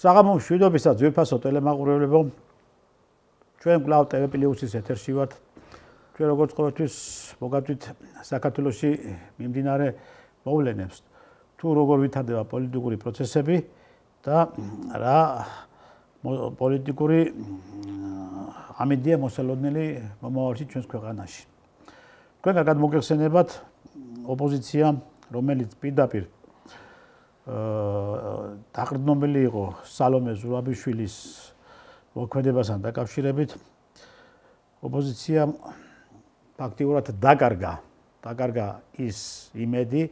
საღამო მშვიდობისა ძვირფასო ტელემაყურებლებო, ჩვენ კვლავ TV პლუსის ეთერში ვართ. ჩვენ როგორც ყოველთვის მოგავთ საქართველოში მიმდინარე მოვლენებს, თუ როგორ ვითარდება პოლიტიკური პროცესები და რა პოლიტიკური ამედია მოსალოდნელი მომავალში ჩვენს ქვეყანაში. თქვენ კარგად მოგეხსენებათ ოპოზიცია, რომელიც პირდაპირ დაყრდნობილი იყო სალომე ზურაბიშვილის მოქმედებასთან დაკავშირებით. ოპოზიციამ ფაქტიურად დაკარგა ის იმედი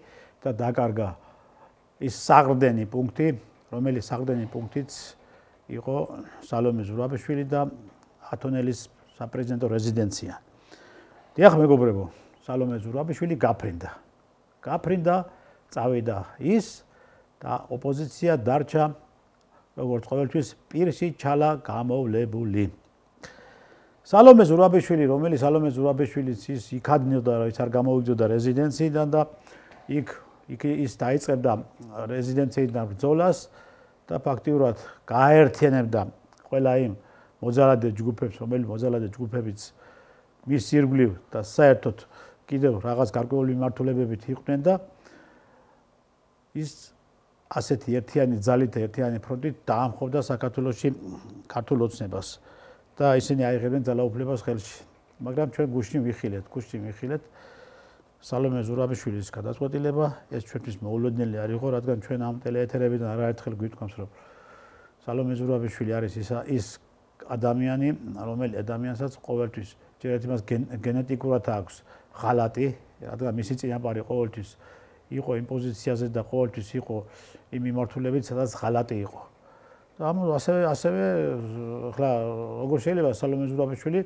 და დაკარგა ის საყრდენი პუნქტი, რომელიც საყრდენი პუნქტიც იყო სალომე ზურაბიშვილი და ათონელის საპრეზიდენტო რეზიდენცია. დიახ, მეგობრებო, სალომე ზურაბიშვილი გაფრინდა, წავიდა ის და ოპოზიცია დარჩა როგორც ყოველთვის პირში ჩალა გამოვლებული. სალომე ზურაბიშვილი, რომელიც სალომე ზურაბიშვილიც ის იქადნოდა, ის არ გამოვიდოდა რეზიდენციიდან და იქ ის დაიწყებდა რეზიდენციიდან ბრძოლას და ფაქტიურად გააერთიანებდა ყველა იმ მოძალადე ჯგუფებს, რომელიც მოძალადე ჯგუფებიც მის ირგვლივ და საერთოდ კიდევ რაღაც გარკვეული მიმართულებებით იყვნენ და ის ასეთი ერთიანი ძალით, ერთიანი ფრონტით დაამხობდა საქართველოში ქართულ ოცნებას და ისინი აიღებდნენ ძალაუფლებას ხელში. მაგრამ ჩვენ გუშინ ვიხილეთ სალომე ზურაბიშვილის გადაწყვეტილება, ეს ჩვენთვის მოულოდნელი არ იყო, რადგან ჩვენ ამ ტელეეთერებიდან არაერთხელ გვიტყვამს, რომ სალომე ზურაბიშვილი არის ის ადამიანი, რომელიც ადამიანსაც ყოველთვის ჯერათ იმას გენეტიკურად აქვს ღალატი, რადგან მისი წინაპარი ყოველთვის იყო იმ პოზიციაზე და ყოველთვის იყო იმ მიმართულებით, სადაც ღალატი იყო. და ასევე ახლა როგორ შეიძლება სალომე ზურაბიშვილი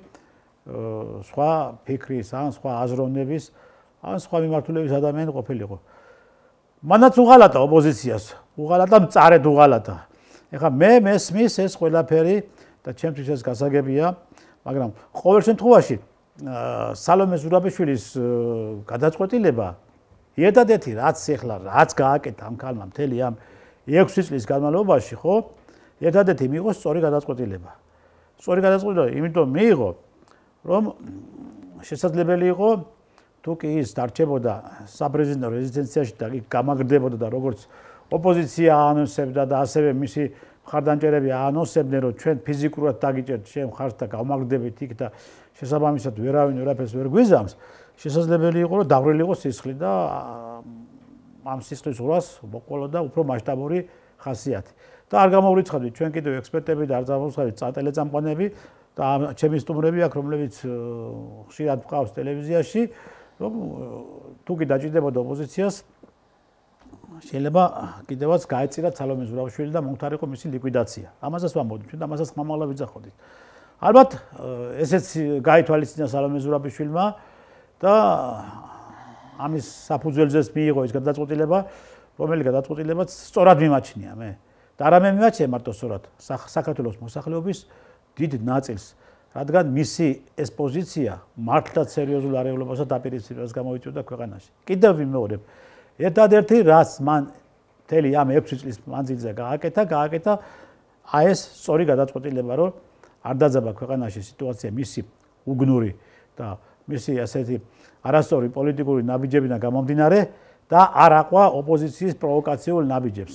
სხვა ფიქრის, ან სხვა აზროვნების, ან სხვა მიმართულების ადამიანი ყოფილიყო. მანაც უღალატა ოპოზიციას, უღალატა მწარედ უღალატა. ეხლა მე მესმის ეს ყველაფერი და ჩემთვის ეს გასაგებია, მაგრამ ყოველ შემთხვევაში სალომე ზურაბიშვილის გადაწყვეტილება ერთადერთი რაც გააკეთა ამ ქალმა მთელი ამ 6 წლის განმავლობაში, ხო? ერთადერთი მიიღო სწორი გადაწყვეტილება. სწორი გადაწყვეტილება იმიტომ მიიღო, რომ შესაძლებელი იყო თუ კი ის დარჩებოდა საპრეზიდენტო რეზიდენციაში და იქ გამაგრდებოდა და როგორც ოპოზიცია აანონსებდა და ასევე მისი მხარდამჭერები აანონსებდნენ, რომ ჩვენ ფიზიკურად დაგიჭერთ შენ მხარს და გამაგრდებით იქ და შესაბამისად ვერავინ ვერაფერს ვერ გვიზამს, შესაძლებელი იყო რომ დავრილი იყოს სისხლი და ამ სისხლის ზღვრას მოყოლოდა უფრო მასშტაბური ხასიათი. და არ გამოვრიცხავდით ჩვენ კიდევ ექსპერტები და არ გამოვრიცხავდით ტელეწამყვანები და ჩემი სტუმრები აქ, რომლებიც ხშირად მყავს ტელევიზიაში, რომ თუ კი დაჭირდებოდა ოპოზიციას, შეიძლება კიდევაც გაეწირათ სალომე ზურაბიშვილი და მომხდარიყო მისი ლიკვიდაცია. ამასაც ვამბობთ ჩვენ და ამასაც ხმამაღლა ვიძახოდით. ალბათ ესეც გაითვალისწინა სალომე ზურაბიშვილმა და ამის საფუძველზეც მიიღო ის გადაწყვეტილება, რომელიც გადაწყვეტილებაც სწორად მიმაჩნია მე. და არა მე მიმაჩნია მარტო სწორად საქართველოს მოსახლეობის დიდ ნაწილს, რადგან მისი ეს პოზიცია მართლაც სერიოზულ არეულობასა დაპირისპირებას გამოიწვევდა ქვეყანაში. კიდევ ვიმეორებ, ერთადერთი რაც მან მთელი ამ 6 წლის მანძილზე გააკეთა ეს სწორი გადაწყვეტილება, რომ არ დაძაბა ქვეყანაში სიტუაცია მისი უგნური და მისი ასეთი არასწორი პოლიტიკური ნაბიჯებიდან გამომდინარე და არ აყვა ოპოზიციის პროვოკაციულ ნაბიჯებს.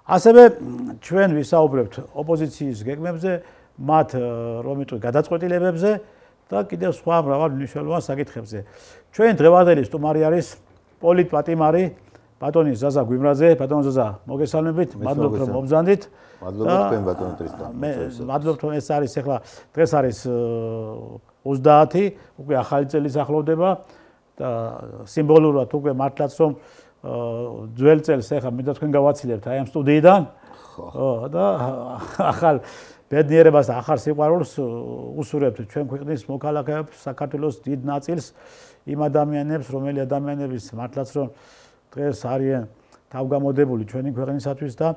ასევე ჩვენ ვისაუბრებთ ოპოზიციის გეგმებზე, მათ რომიტყვი გადაწყვეტილებებზე და კიდევ სხვა მრავალ მნიშვნელოვან საკითხებზე. ჩვენ დღევანდელი სტუმარი არის პოლიტპატიმარი ბატონი ზაზა გვიმრაძე. ბატონო ზაზა, მოგესალმებით, მადლობთ რომ მომბრძანდით. მადლობა თქვენ ბატონო ტრისტან. მადლობთ რომ ეს არის ახლა დღეს არის 30, უკვე ახალი წელი ახლოვდება და სიმბოლურად უკვე მართლაც რომ ძველ წელს ახლა მინდა თქვენ გავაცილებთ აი ამ სტუდიიდან. ხო და ახალ ბედნიერებას და ახალ სიყვარულს უსურვებთ ჩვენ ქვეყნის მოქალაქეებს, საქართველოს დიდ ნაწილს, იმ ადამიანებს, რომელი ადამიანების მართლაც რომ დღეს არიან თავგამოდებული ჩვენი ქვეყნისათვის და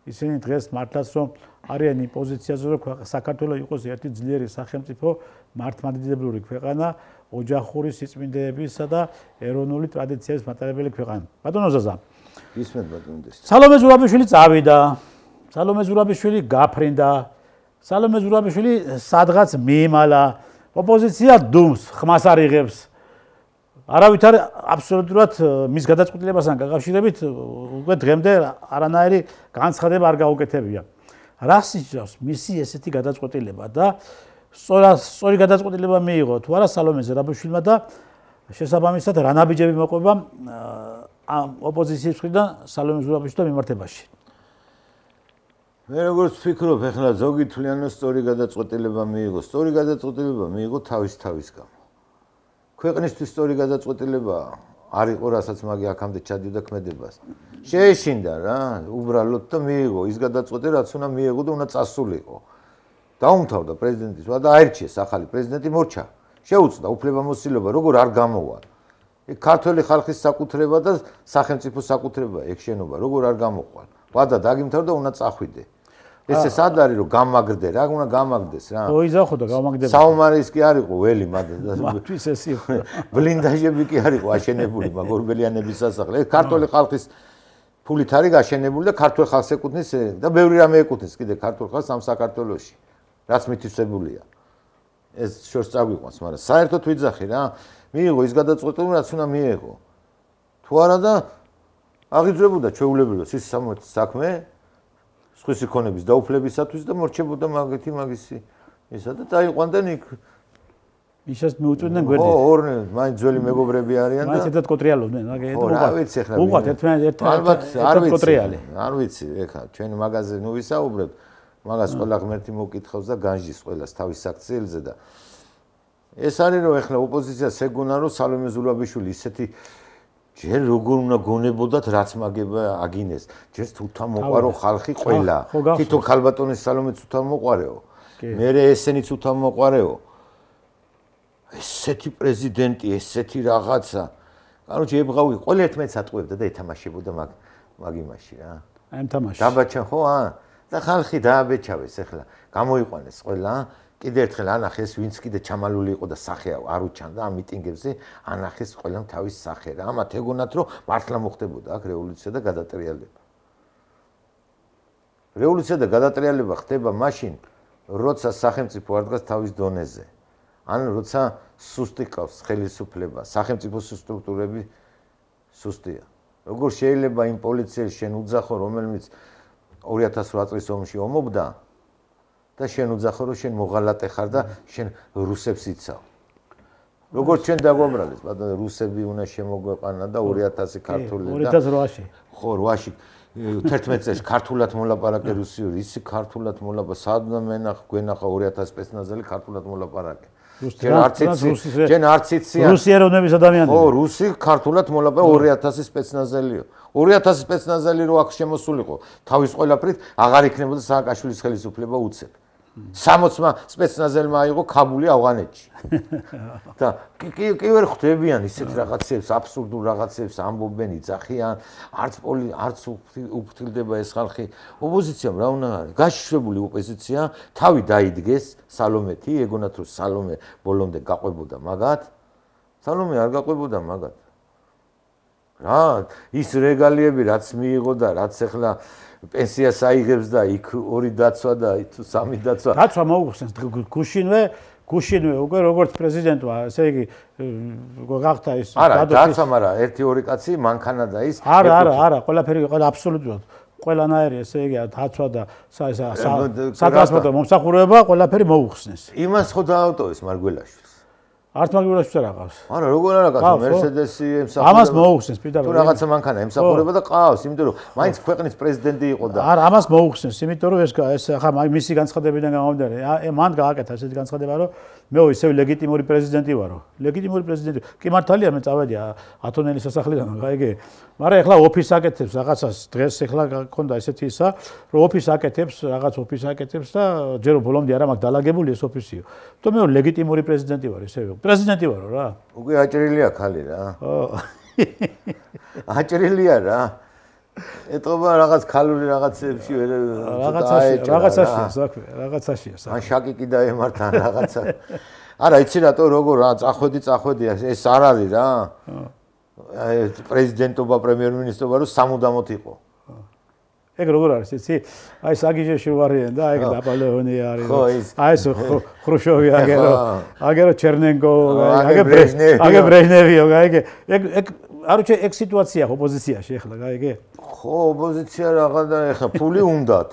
ისინი დღეს მართლაც რომ არიან იმ პოზიციაზე, რომ საქართველო იყოს ერთი ძლიერი სახელმწიფო, მართლმადიდებლური ქვეყანა, ოჯახური სიწმინდეებისა და ეროვნული ტრადიციების მატარებელი ქვეყანა. ბატონო ზაზა. ისმენთ ბატონო. სალომე ზურაბიშვილი წავიდა სალომე ზურაბიშვილი გაფრინდა, სალომე ზურაბიშვილი სადღაც მიიმალა, ოპოზიცია დუმს, ხმას არ იღებს. არავითარ აბსოლუტურად მის გადაწყვეტილებასთან გაკავშირებით უკვე დღემდე არანაირი განცხადება არ გაუკეთებია. რას ნიშნავს მისი ესეთი გადაწყვეტილება და სწორი გადაწყვეტილება მიიღო თუ არა სალომე ზურაბიშვილმა და შესაბამისად რა ნაბიჯები მოყვება ოპოზიციის მხრიდან სალომე ზურაბიშვილის მიმართებაში. მე როგორც ვფიქრობ, ეხლა ზოგი თვლიან, რომ სწორი გადაწყვეტილება მიიღო. სწორი გადაწყვეტილება მიიღო თავის გამო. ქვეყნისთვის სწორი გადაწყვეტილება არ იყო, რასაც მაგი აქამდე ჩადიოდა ქმედებას. შეეშინდა რა, უბრალოდ და მიიღო ის გადაწყვეტილება, რაც უნდა მიიღო და უნდა წასულიყო. დაუმთავრდა პრეზიდენტის ვა და აირჩიეს ახალი პრეზიდენტი მორჩა. შეუწდა უფლებამოსილობა, როგორ არ გამოვა. ქართული ხალხის საკუთრება და სახელმწიფო საკუთრება, ეგ შენობა, როგორ არ გამოყვალ. ვადა დაგიმთავრდა, უნდა წახვიდე. ესე სად არის რომ გამაგრდე რა, უნდა გამაგდეს რა. ოიზახო და გამაგდება. საომარის კი არ იყო ველი მათთვის ეს იყო. ბლინდაჟები კი არ იყო აშენებული, მაგ ორბელიანების სასახლე. ეს ქართული ხალხის ფულით არის გაშენებული და ქართულ ხალხს ეკუთვნის და ბევრი რამე ეკუთვნის კიდე ქართულ ხალხს ამ საქართველოში, რაც მითვისებულია. ეს შორს წაგვიყვანს, მაგრამ საერთოდ ვიძახი რა, მიიღო ის გადაწყვეტილება, რაც უნდა მიიღო. თუ არა და აღიძვრებოდა ჩვეულებრივად ის საქმე სხვისი ქონების დაუფლებისათვის და მორჩებოდა მაგეთი მაგისი ისა და დაიყვანდნენ იქ ისეს მიუწვდნენ გვერდით. ხო, ორნე, მაინც ძველი მეგობრები არიან და მაინც ერთად კოტრიალობდნენ, მაგე რა ვიცი ახლა. უყვათ ერთად კოტრიალი. არ ვიცი, ეხლა ჩვენ მაგაზე ნუ ვისაუბრებთ, მაგას ყველა ღმერთი მოკითხავს და განჯის ყველას თავის საქციელზე და ეს არის რომ ეხლა ოპოზიციას ეგონა რომ სალომე ზურაბიშვილი ისეთი ჯერ როგორ უნდა გონებოდათ რაც მაგება აგინეს ჯერ თუთა მოყარო ხალხი ყველა თითო ქალბატონის სალომეც თუთა მოყარეო მერე ესენიც თუთა მოყარეო ესეთი პრეზიდენტი ესეთი რაღაცა კაროჩე ებღავი ყველა ერთმანეთს ატყუებდა და ეთამაშებოდა მაგ იმაში რა აი თამაში დაბაჩა ხო და ხალხი დააბეჭავეს ეხლა გამოიყვანეს ყველა კიდე ერთხელ ანახეს ვინც კიდე ჩამალული იყო და სახე არ უჩანდა ამ მიტინგებზე ანახეს ყველამ თავის სახე რა ამათ ეგონათ რომ მართლა მოხდებოდა აქ რევოლუცია და გადატრიალება რევოლუცია და გადატრიალება ხდება მაშინ როცა სახელმწიფო არ დგას თავის დონეზე ან როცა სუსტი ყავს ხელისუფლება სახელმწიფო სტრუქტურები სუსტია როგორ შეიძლება იმ პოლიციელს შენ უძახო რომელმიც 2008 წლის ომში ომობდა და შენ უძახო რომ შენ მოღალატე ხარ და შენ რუსებს იცავ. როგორც ჩვენ დაგვაბრალეს, ბატონო რუსები უნდა შემოგვეყანა და 2000 ქართული და 2008-ში. ხო, 8-ში 11 წელს ქართულად მოლაპარაკე რუსიურ, ისი ქართულად მოლაპარაკე, სადნა მენახ გვენახა 2000 სპეცნაზელი ქართულად მოლაპარაკე. ჩვენ არც იციან. რუსიეროვნების ადამიანები. ხო, რუსი ქართულად მოლაპარაკე 2000 სპეცნაზელიო. 2000 სპეცნაზელი რო აქ შემოსულიყო, თავის ყველაფრით აღარ იქნებოდა სააკაშვილის ხელისუფლება უცებ. 60-მა სპეცნაზელმა აიღო ქაბული ავღანეთში. და კი ვერ ხვდებიან ისეთ რაღაცებს, აბსურდულ რაღაცებს ამბობენ, იძახიან, არც უფრთხილდება ეს ხალხი. ოპოზიციამ რა უნდა არის? გაშიშვლებული ოპოზიცია, თავი დაიდგეს სალომეთი, ეგონათ რომ სალომე ბოლომდე გაყვებოდა მაგათ. სალომე არ გაყვებოდა მაგათ. რა, ის რეგალიები რაც მიიღო და რაც ახლა პენსიას აიღებს და იქ 2 დაცვა და 3 დაცვა. დაცვა მოუხსენს გუშინვე უკვე როგორც პრეზიდენტმა, ესე იგი გახდა ის არა, დაცვა, მაგრამ 1-2 კაცი მანქანა და ის არა, ყველაფერი აბსოლუტურად ყველანაირი ესე იგი დაცვა და სატრანსპორტო მომსახურება ყველაფერი მოუხსნეს. იმას ხო დაავტოვეს მარგველაშვილს. არც მაგალითად არ აყავს. არა, როგორ არ აყავს? მერსედესი ემსახურება. ამას მოუხსნეს პირდაპირ. თუ რაღაცა მანქანა ემსახურება და ყავს, იმიტომ რომ მაინც ქვეყნის პრეზიდენტი იყო და არა, ამას მოუხსნეს, იმიტომ რომ ეს ახლა მისი განცხადებიდან გამომდინარე, მან გააკეთა ესეთი განცხადება, რომ მე ისევ ლეგიტიმური პრეზიდენტი ვარო. ლეგიტიმური პრეზიდენტი. კი მართალია, მე წავედი ათონელის სასახლიდან, გაიგე? მაგრამ ახლა ოფისს აკეთებს რაღაცას, დღეს ახლა გქონდა ესეთი ისა, რომ ოფისს აკეთებს და ჯერ ბოლომდე არა მაქვს დალაგებული ეს ოფისიო. თუ მე ლეგიტიმური პრეზიდენტი ვარ, ისევ პრეზიდენტი ვარო რა. უკვე აჭრილია ხალი რა. აჭრილია რა. ეტყობა რაღაც ხალული რაღაცებში რაღაცაშია. ან შაკი კი დაემართა რაღაცა. არა, იცი რატო როგორ რა წახვედი ეს არ არის რა. პრეზიდენტობა, პრემიერ-მინისტრობა რო სამუდამოდ იყო. ეგ როგორ არის იცი? აი საგიჟეში ვარიან და აი ნაპოლეონი არის. აი ეს ხრუშოვი აგერო ჩერნენკო, აგე ბრეჟნევიო, ეგ არ ვიცი ეგ სიტუაცია ოპოზიციაში ახლა, გაიგე? ხო, ოპოზიცია რაღა და ახლა ფული უნდათ.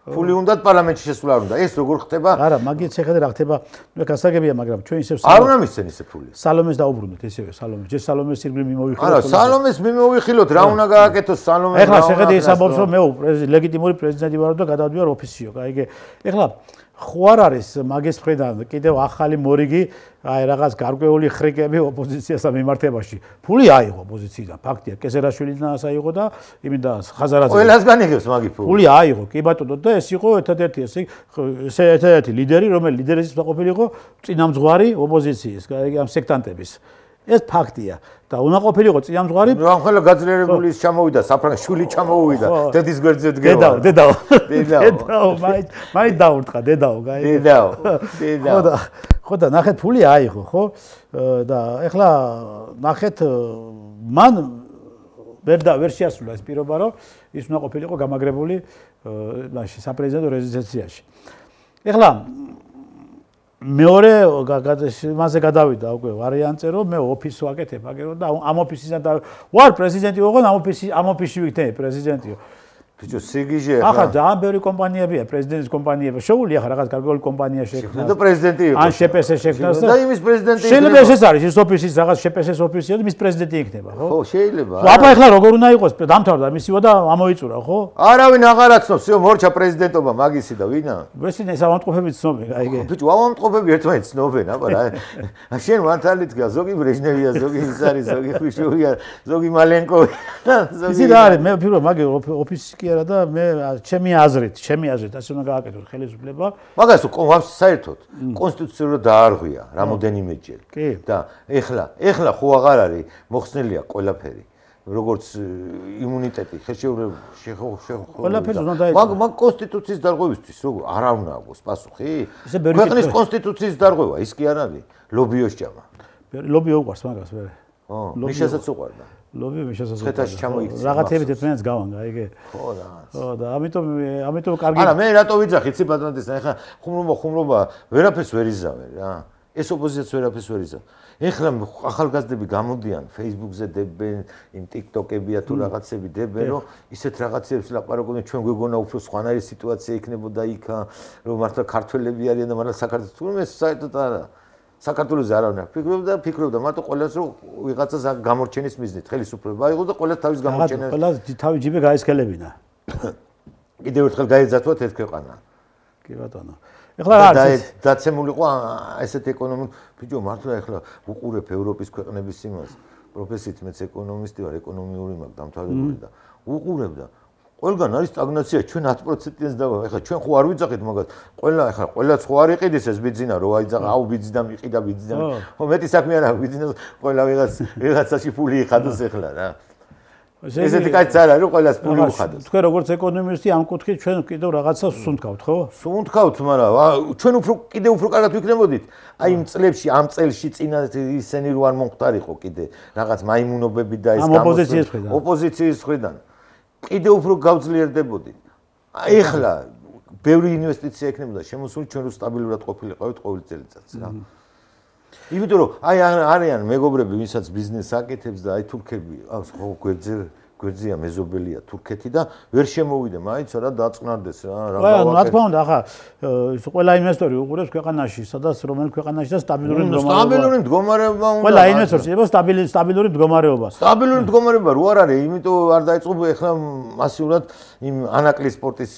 ფული უნდათ პარლამენტში შესვლა არ უნდა. ეს როგორ ხდება? არა, მაგით შეხედე რა ხდება. ნუ გასაგებია, მაგრამ ჩვენ ისევ არ უნდა მისცენ ისე ფული. სალომეს დაუბრუნდეთ ესევე, სალომეს. ჯერ სალომეს ირგვლივ მიმოვიხილოთ. არა, სალომეს მიმოვიხილოთ, რა უნდა გააკეთოს სალომეს. ეხლა შეხედე ის ამბობს, რომ მე ლეგიტიმური პრეზიდენტი ვარ და გადავდივარ ოფისიო, გაიგე? ეხლა ხო არ არის მაგის მხრიდან კიდევ ახალი მორიგი, აი რაღაც გარკვეული ხრიკები ოპოზიციასთან მიმართებაში. ფული აიღო ოპოზიციიდან, ფაქტია, კესერაშვილიდანაც აიღო და იმიდან ხაზარაძე. ყველას განიღებს მაგი ფული. ფული აიღო, კი ბატონო, და ეს იყო ერთადერთი ლიდერი, რომელიც ლიდერის დაყოფილიყო წინამძღვარი ოპოზიციის, ამ სექტანტების. ეს ფაქტია და უნდა ყოფილიყო წინამძღვარი. რა ხელა გაძლიერებული ის ჩამოვიდა, საფრანგეთში ჩამოვიდა, დედის გვერდზე დგება. დედაო, მაინც დაურტყა, დედაო, გაიგე. დედაო. ხო და ნახეთ ფული აიღო, ხო? და ეხლა ნახეთ მან ვერ შეასრულა ეს პირობა, რომ ის უნდა ყოფილიყო გამაგრებული მაშინ საპრეზიდენტო რეზიდენციაში. ეხლა მეორე მასე გადავიდა უკვე ვარიანტზე რომ მე ოფისს ვაკეთებ აგერო და ამ ოფისიდან და ვარ პრეზიდენტი ოღონ ამ ოფისში ვიქნები პრეზიდენტიო. ბიჭო სიგიჟე ახლა ძალიან ბევრი კომპანიებია პრეზიდენტის კომპანიები შეუძლია ახლა რაღაც გარკვეული კომპანია შექმნას და პრეზიდენტი იყო ან შეპეს შექმნას და იმის პრეზიდენტი შეიძლება ეს არის ის ოფისის რაღაც შეპეს ოფისია და მის პრეზიდენტი იქნება ხო? ხო შეიძლება აბა ახლა როგორ უნდა იყოს დამთავრდა მისივა და ამოიწურა ხო? არავინ აღარ აცნობს всё მორჩა პრეზიდენტობა მაგისი და ვინა? გვესინე ეს ავადმყოფები ცნობენ გაიგე ბიჭო ავადმყოფები ერთმანეთს ცნობენ აბა რა შენ მართალი დგა ზოგი ბრეჟნევია ზოგი ის არის ზოგი ხვიშოვია ზოგი მალენკოვი ზოგი ისი რა არის მე ვფიქრობ მაგი ოფისი კი არა და მე ჩემი აზრით ასე უნდა გააკეთოს ხელისუფლება მაგას საერთოდ კონსტიტუციურად დაარღვია რამოდენიმეჯერ და ეხლა ხო აღარ არის მოხსნილია ყველაფერი როგორც იმუნიტეტი ყველაფერს უნდა დაეწყო მაგ კონსტიტუციის დარღვევისთვის როგორ არ უნდა აქვს პასუხი ქვეყნის კონსტიტუციის დარღვევა ის კი არ არის ლობიოს ჭამა ლობი უყვარს მაგას მე მიშასაც უყვარდა ლობი მიშასაც ხეთაში ჩამოიქცა რაღაცები თეთრიანს გავან გაიგე ხო რა ხო და ამიტომ კარგი არა მე რატო ვიძახი ცი პატრონტის ახლა ხუმრობა ვერაფერს ვერ იზავე რა ეს ოპოზიციაც ვერაფერს ვერ იზავ ეხლა ახალგაზრდები გამოდიან Facebook-ზე დებენ იმ TikTok-ებია თუ რაღაცები დებენ რომ ისეთ რაღაცებს ლაპარაკობენ ჩვენ გვეგონა უფრო სხვანაირი სიტუაცია იქნებოდა იქა რომ მართლა ქართველები არიან და მართლა საქართველოს თუ მე საერთოდ არა საქართველოზე არ უნდა ფიქრობდა მარტო ყველას რომ ვიღაცას გამორჩენის მიზნით ხელისუფლება აიღო და ყველა თავის გამორჩენას ყველა თავი ჯიბე გაისკელებინა კიდევ ერთხელ გაეძათვათ ერთ ქვეყანა კი ბატონო ეხლა რა არის დაცემულიყო ესეთ ეკონომიკ ბიჭო მართლა ეხლა უყურებ ევროპის ქვეყნების იმას პროფესიით მეც ეკონომისტი ვარ ეკონომიური მაგ დამთავრებული და უყურებ და ყველგან არის სტაგნაცია ჩვენ 10%-იანს დავა ეხლა ჩვენ ხო არ ვიძახით მაგას ყველა ხო არ იყიდეს ეს ბიძინა რო აიძახა აუ ბიძინა მიყიდა ბიძინა ხო მეტი საქმე არა ბიძინას ყველა ვიღაცაში ფული იხადოს ეხლა რა ესეთი კაც არა რომ ყველას ფული უხადოს თქვენ როგორც ეკონომისტი ამ კუთხით ჩვენ კიდევ რაღაცას სუნთქავთ ხო სუნთქავთ მაგრამ ჩვენ კიდევ უფრო კარგად ვიქნებოდით აი იმ წლებში ამ წელში წინა ისენი რო არ მომხდარიყო კიდე რაღაც მაიმუნობები და ეს ოპოზიციის მხრიდან კიდე უფრო გავძლიერდებოდით. ეხლა ბევრი ინვესტიცია ექნებოდა შემოსული ჩვენ რო სტაბილურად ყოფილიყავით ყოველ წელიწადს რა. იმიტომ რომ აი არიან მეგობრები, ვისაც ბიზნესს აკეთებს და აი თურქები, ხო გვერდზეა მეზობელია თურქეთი და ვერ შემოვიდა მაინც რა დაწყნარდეს რა. რა თქმა უნდა, ახლა ყველა ინვესტორი უყურებს ქვეყანაში, სადაც რომელ ქვეყანაში და სტაბილური მდგომარეობა უნდა. ყველა ინვესტორს ება სტაბილური მდგომარეობა. სტაბილური მდგომარეობა რო არ არის, იმიტომ არ დაიწყო ეხლა მასიურად იმ ანაკლის სპორტის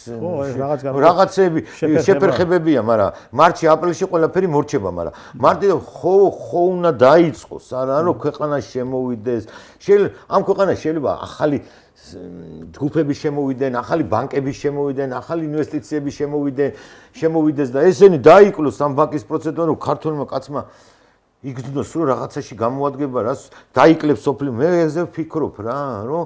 რაღაცები შეფერხებებია, მაგრამ მარტში-აპრილში ყველაფერი მორჩება, მაგრამ მარტო ხო უნდა დაიწყოს, არა რომ ქვეყანაში შემოვიდეს. ამ ქვეყანაში შეიძლება ახალი ჯგუფები შემოვიდნენ, ახალი ბანკები შემოვიდნენ, ახალი ინვესტიციები შემოვიდეს და ესენი დაიკლოს ამ ბანკის პროცედურა რომ ქართულმა კაცმა იგრძნოს რომ რაღაცაში გამოადგება რას დაიკლებს სოფლიო მე ეგზე ვფიქრობ რა რომ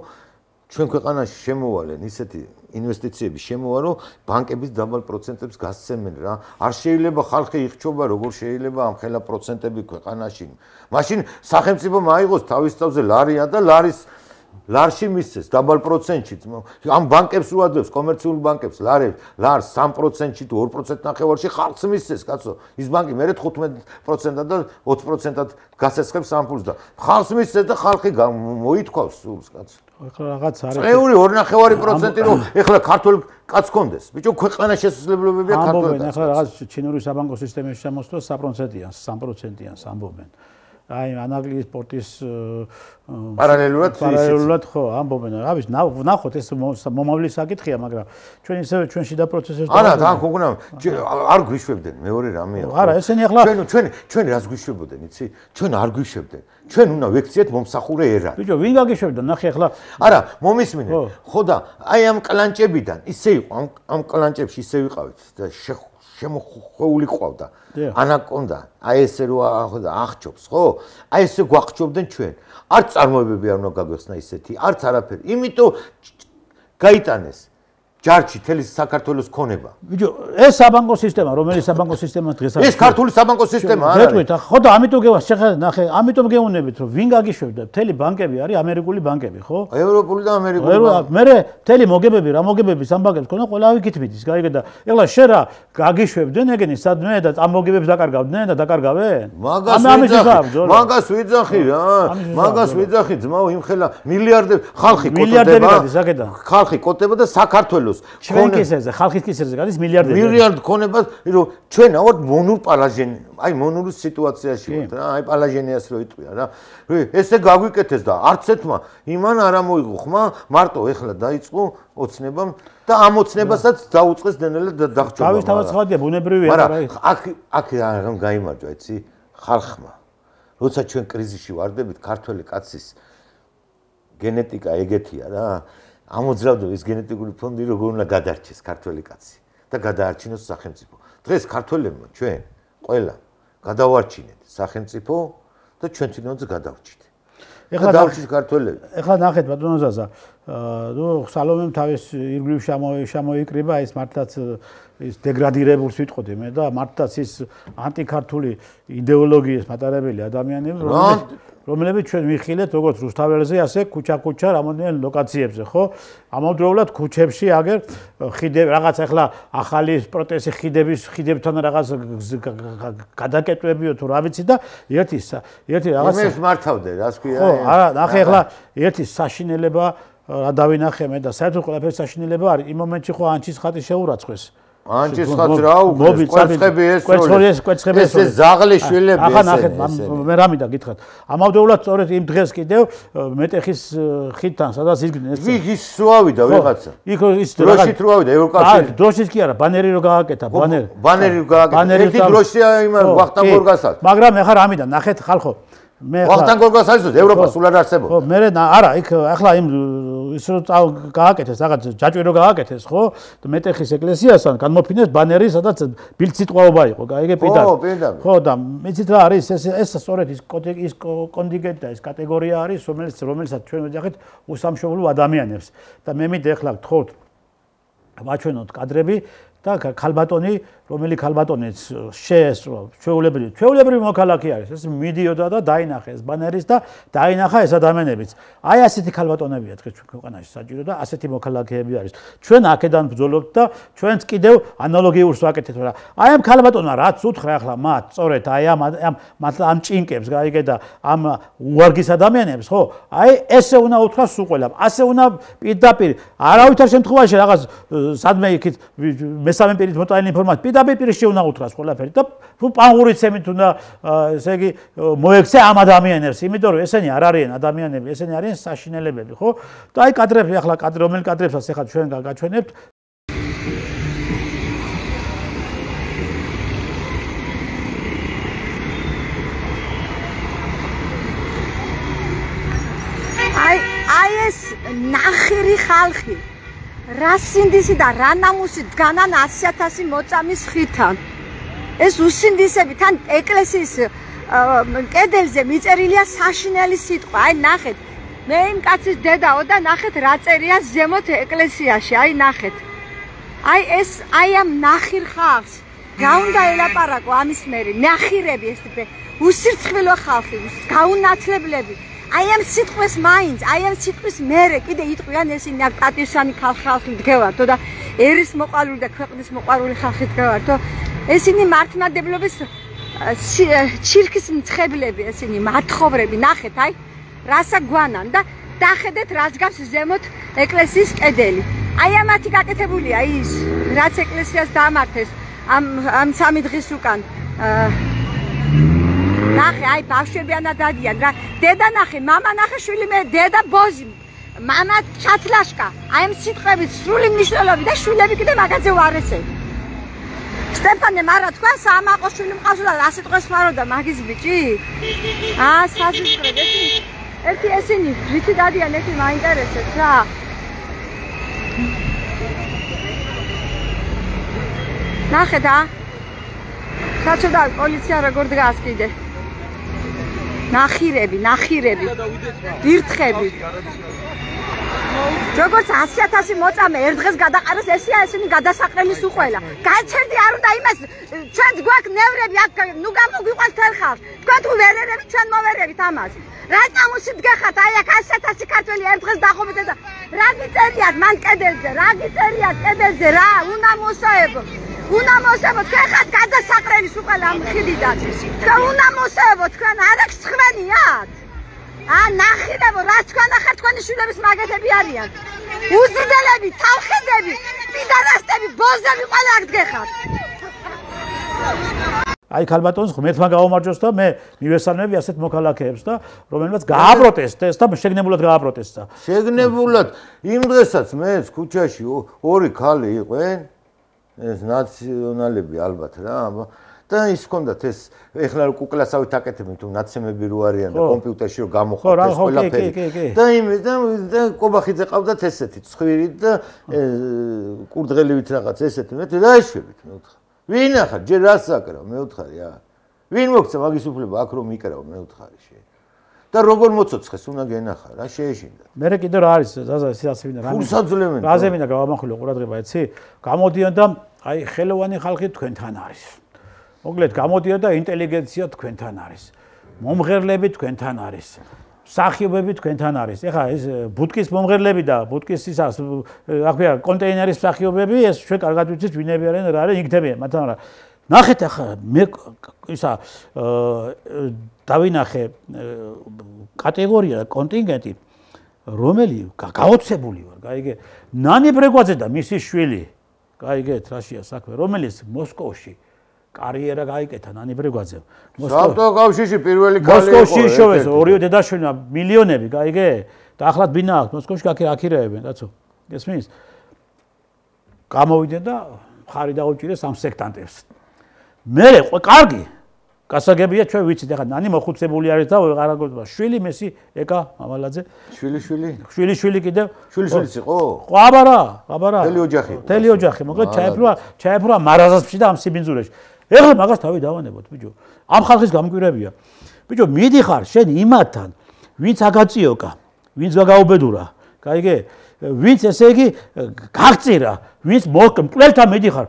ჩვენ ქვეყანაში შემოვალენ ისეთი ინვესტიციები შემოვა რომ ბანკების დაბალ პროცენტებს გასცემენ რა არ შეიძლება ხალხი იხჩობა როგორ შეიძლება ამ ხელა პროცენტები ქვეყანაში მაშინ სახელმწიფო მაიღოს თავის თავზე ლარია და ლარის ლარში მისცეს დაბალ პროცენტში. ამ ბანკებს უადებს, კომერციულ ბანკებს, ლარს 3%-ში თუ 2% ნახევარში ხალხს მისცეს, კაცო. ის ბანკი მერე 15%-ად და 20%-ად გასესხებს სამფულს და ხალხს მისცეს და ხალხი მოითქვავს სულს, კაცო. ეხლა რაღაც არის. წეული 2.5% რომ ეხლა ქართულ კაცს კონდეს. ბიჭო, ქვეყანას შესაძლებლობებია ქართულ კაცს. ეხლა რაღაც ჩინური საბანკო სისტემის შემოსვლა 3%-იან, 3%-იან ამბობენ. აი ანაგლიის სპორტის პარალელურად ხო ამბობენ. რა ვიცი, ნახოთ ეს მომავლის საკითხია, მაგრამ ჩვენ ისევ ჩვენ შიდა პროცესებს არა, თან გოგონა არ გვიშვებდნენ მეორე რამეა. არა, ესენი ახლა ჩვენ რას გვიშვებოდნენ, იცი? ჩვენ არ გვიშვებდნენ. ჩვენ უნდა ვექციეთ მომსახურე ერად. ბიჭო, ვინ გაგიშვებდა? ნახე ახლა. არა, მომისმინე. ხო და აი ამ კლანჭებიდან ისე იყო, ამ კლანჭებში ისე ვიყავით და შემოხვეული ყავდა. ანაკონდა, აი ესე რო აღჭობს, ხო? აი ესე გვახჭობდნენ ჩვენ. არც წარმოებები არ უნდა გაგვეხსნა ისეთი, არც არაფერი. იმიტომ გაიტანეს ჯარში თელი საქართველოს ქონება. ბიჭო, ეს საბანკო სისტემა, რომელიც საბანკო სისტემას დღეს არის. ეს ქართული საბანკო სისტემა არ არის. მეტყვით, ხო და ამიტომ შეხედეთ, ნახე, ამიტომ გეუნებით, რომ ვინ გაგიშვებდა? მთელი ბანკები არის ამერიკული ბანკები, ხო? ევროპული და ამერიკული ბანკები. მე მთელი მოგებები, რა მოგებები სამ ბანკებს ქონდა, ყველა ვიკითბიდის, გაიგე და ეხლა შენ რა გაგიშვებდნენ ეგენი სადმე და ამ მოგებებს დაკარგავდნენ და დაკარგავენ? მაგას ვიძახი რა. მაგას ვიძახი ძმაო, იმხელა მილიარდები ხალხი კოტდება. ხალხი კოტდება და საქართველოს ჩვენ კისერზე, ხალხის კისერზე გადის მილიარდები. მილიარდ ქონება, რომ ჩვენ ავართ მონურ პალაჟენ, აი მონურის სიტუაციაში ვართ რა, აი პალაჟენიას რო იტყვია რა. ესე გაგვიკეთეს და არც ერთმა იმან არ ამოიღო ხმა, მარტო ეხლა დაიწყო ოცნებამ და ამ ოცნებასაც დაუწყეს დენელა და დახჭობა. თავის თავაცხოვადია ბუნებრივია რა. აქ რა გაიმარჯვა, იცი? ხალხმა. როცა ჩვენ კრიზისში ვარდებით, ქართველი კაცის გენეტიკა ეგეთია რა. ამოძრავდა ეს გენეტიკური ფონდი როგორ უნდა გადარჩეს ქართველი კაცი და გადაარჩინოს სახელმწიფო. დღეს ქართველებმა ჩვენ ყველა გადავარჩინეთ სახელმწიფო და ჩვენ თვითონაც გადავრჩით. ეხლა დავჩით ქართველები. ეხლა ნახეთ ბატონო ზაზა, სალომემ თავის ირგვლივ შემოიკრიბა ის მართლაც ის დეგრადირებულს ვიტყოდი მე და მართლაც ის ანტიქართული იდეოლოგიის მატარებელი ადამიანები რომლებიც ჩვენ ვიხილეთ როგორც რუსთაველზე ასე ქუჩა-ქუჩა რამოდენიმე ლოკაციებზე ხო? ამავდროულად ქუჩებში აგერ ხიდები რაღაც ახლა ახალი პროტესტი ხიდებთან რაღაც გადაკეტვებიო თუ რა ვიცი და ერთი რაღაც ეს მართავდნენ რას ქვია? ხო, არა, ნახე ახლა ერთი საშინელება რა დავინახე მე და საერთოდ ყველაფერი საშინელება არის იმ მომენტში ხო ანჩის ხატი შეურაცხეს. ანჩის ხატს რა უკრეს კვერცხები ეს ზაღლი შვილები ახლა ნახეთ მე რამიდა გითხრათ ამავდროულად სწორედ იმ დღეს კიდევ მეტეხის ხიდთან სადაც იდგნენ ის სუავიდა ვიღაცა იქ ის დროშით რო ავიდა ევროკავშირი დროშით კი არა ბანერი რო გააკეთა ბანერი რო გააკეთა ერთი დროშია იმ ვახტანგ გორგასაც მაგრამ ახლა რამიდა ნახეთ ხალხო მე ვახტანგ გორგას არის ევროპა სულ არ არსებობს ხო მე არა იქ ახლა იმ ის რო გააკეთეს რაღაც ჯაჭვი რო გააკეთეს ხო მეტეხის ეკლესიასთან განმოფინეს ბანერი სადაც ბილციტყვაობა იყო გაიგე პირდაპირ ხო და მიცით რა არის ეს სწორედ ის კონტინგენტი და ეს კატეგორია არის რომელსაც ჩვენ ვეძახით უსამშობლო ადამიანებს და მე მით ეხლა გთხოვთ ვაჩვენოთ კადრები და ქალბატონი რომელი ქალბატონიც შეესწრო ჩვეულებრივი მოქალაქე არის ეს მიდიოდა და დაინახეს ბანერის და დაინახა ეს ადამიანებიც აი ასეთი ქალბატონებია დღეს ჩვენ ქვეყანაში საჭირო და ასეთი მოქალაქეები არის ჩვენ აქედან ბრძოლობთ და ჩვენც კიდევ ანალოგიურს ვაკეთებთ რა აი ამ ქალბატონმა რაც უთხრა ახლა მათ სწორედ აი ამ ჭინკებს გაიგე და ამ უარგის ადამიანებს ხო აი ესე უნდა უთხრას უყველამ ასე უნდა პირდაპირ არავითარ შემთხვევაში რაღაც სადმე იქით მესამე პირით მოტანილი ინფორმაცია პირდაპირ პირში უნდა უთხრას ყველაფერი და პანგურიცემით უნდა ესე იგი მოექცე ამ ადამიანებს იმიტომ რომ ესენი არ არიან ადამიანები ესენი არიან საშინელებები ხო და აი კადრები ახლა რომელი კადრებსაც ახლა ჩვენ გაგაჩვენებთ აი ეს ნახირი ხალხი რა სინდისი და რა ნამუსი დგანან 100,000 მოწამის ხითან ეს უსინდისები თან ეკლესიის კედელზე მიწერილია საშინელი სიტყვა აი ნახეთ მე იმ კაცის დედაო და ნახეთ რა წერია ზემოთ ეკლესიაში აი ნახეთ აი ეს აი ამ ნახირ ხალხს რა უნდა ელაპარაკო ამის მერე ნახირები ეს უსირცხვილო ხალხი გაუნათლებლები აი ამ სიტყვის მაინც, აი ამ სიტყვის მერე კიდე იტყვიან ესენი აქ პატივსანი ხალხი დგევართო და ერის მოყვარული და ქვეყნის მოყვარული ხალხი დგევართო. ესენი მართლმადიდებლობის ჩირქის მცხებლები, ესენი მათხოვრები, ნახეთ, აი რასა გვანან და დახედეთ რაც გავს ზემოთ ეკლესიის კედელი. აი ამათი გაკეთებულია ის, რაც ეკლესიას დამართეს ამ 3 დღის უკან. ნახე, აი ბავშვებიანა დადიან რა. დედა ნახე, მამა ნახე, შვილი მე, დედა ბოზი, მამა ჩათლაშკა. აი ამ სიტყვებით სრული მნიშვნელობი და შვილები კიდე მაგაზე უარესები. სტეფანე, მარა თქვა სამაყო შვილი მყავს და რა სიტყვას ხმარობდა მაგის ბიჭი? საზუსტად ერთი ესენი რითი დადიან, ერთი მაინტერესებს რა. ნახე და საჩუდა პოლიცია როგორ დგას კიდე. ნახირები, ვირთხები. როგორც 100,000 მოწამე ერთ დღეს გადაყარეს, ესეა ესენი გადასაყრელის უყველა. გაჩერდი არ უნდა იმას, ჩვენც გვაქვს ნევრები, აქ ნუ გამოგვიყვანს თელ ხალხს. თქვენ თუ ვერ ერევით, ჩვენ მოვერევით ამას. რატომ უსიდგეხათ? აი აქ 100,000 ქართველი ერთ დღეს დახობეთ და რა გიწერიათ მან კედელზე? რა გიწერიათ კედელზე? რა უნდა მოსაებო? უნდა მოსაებო, თქვენ ხართ გადასაყრელის უყველა ამ ხიდიდან. თქვენ უნდა მოსაებო, თქვენ არ აქვს ხვენიათ? ნახირებო, რა თქვენ ახარ თქვენი შვილების მაგეთები არიან. უზრდელები, თავხედები, პიდარასტები, ბოზები ყველა აქ დგეხათ. აი ქალბატონს ღმერთმა გაუმარჯოს და მე მივესალმები ასეთ მოქალაქეებს და რომელმაც გააპროტესტეს და შეგნებულად გააპროტესტა. შეგნებულად იმ დღესაც მეც ქუჩაში 2 ქალი იყვენ, ეს ნაციონალები ალბათ რა. და ის ჰქონდათ ეს ეხლა კუკლასავით აკეთებენ თუ ნაცემები რო არიან და კომპიუტერში რო გამოხატეს ეს ყველაფერი. და იმის და კობახიძე ყავდათ ესეთი ცხვირით და კურდღელივით რაღაც ესეთი. მე დაიშვებით მე ვთხარ. ვინ ახლა ჯერ რას აკრავ მე ვთხარი რა. ვინ მოგცა მაგის უფლება აქ რომ იკრავ მე ვთხარი შე. და როგორ მოцоცხეს უნდა გენახა რა შეეშინდა. მე კიდე რა არის ზაზა სიასვინა რა. ფურსაძლევენ. რაზე მინდა გავამახვილო ყურადღება ეცი? გამოდიან და აი ხელოვანი ხალხი თქვენთან არის. მოგლეთ გამოდიან და ინტელიგენცია თქვენთან არის. მომღერლები თქვენთან არის. მსახიობები თქვენთან არის. ეხლა ეს ბუტკის მომღერლები და ბუტკის ისას ახლა კონტეინერის მსახიობები ეს ჩვენ კარგად ვიცით ვინები არიან რა არის იქნებიან მაგრამ რა ნახეთ ახლა მე ისა დავინახე კატეგორია კონტინგენტი რომელი გაოცებული ვარ გაიგე ნანი ბრეგვაძე და მისი შვილი გაიგეთ რაშია საქმე რომელიც მოსკოვში კარიერა გაიკეთა ნანი ბრეგვაძემ. საბჭოთა კავშირში პირველი ქალი იყო. მოსკოვში იშოვეს ორივე დედაშვილმა მილიონები, გაიგე? და ახლად ბინა აქვს მოსკოვში აკირეებენ, კაცო. ესმის? გამოვიდნენ და მხარი დაუჭირეს ამ სექტანტებს. მე კარგი გასაგებია ჩვენ ვიცით, ახლა ნანი მოხუცებული არის და არაგოთმა შვილი მესი ეკა მამალაძე. შვილი კიდევ. შვილიშვილიც იყო? ხო, აბარა. თელი ოჯახი. თელი ოჯახი, მოკლედ ჩაეფრვა მარაზასში და ამ სიბინძურეში. ეხლა მაგას თავი დავანებოთ, ბიჭო. ამ ხალხის გამკვირებია. ბიჭო, მიდიხარ შენ იმათთან, ვინც აგაწიოკა, ვინც გაგაუბედურა, გაიგე? ვინც ესე იგი გაღწირა, ვინც მკვლელთან მიდიხარ.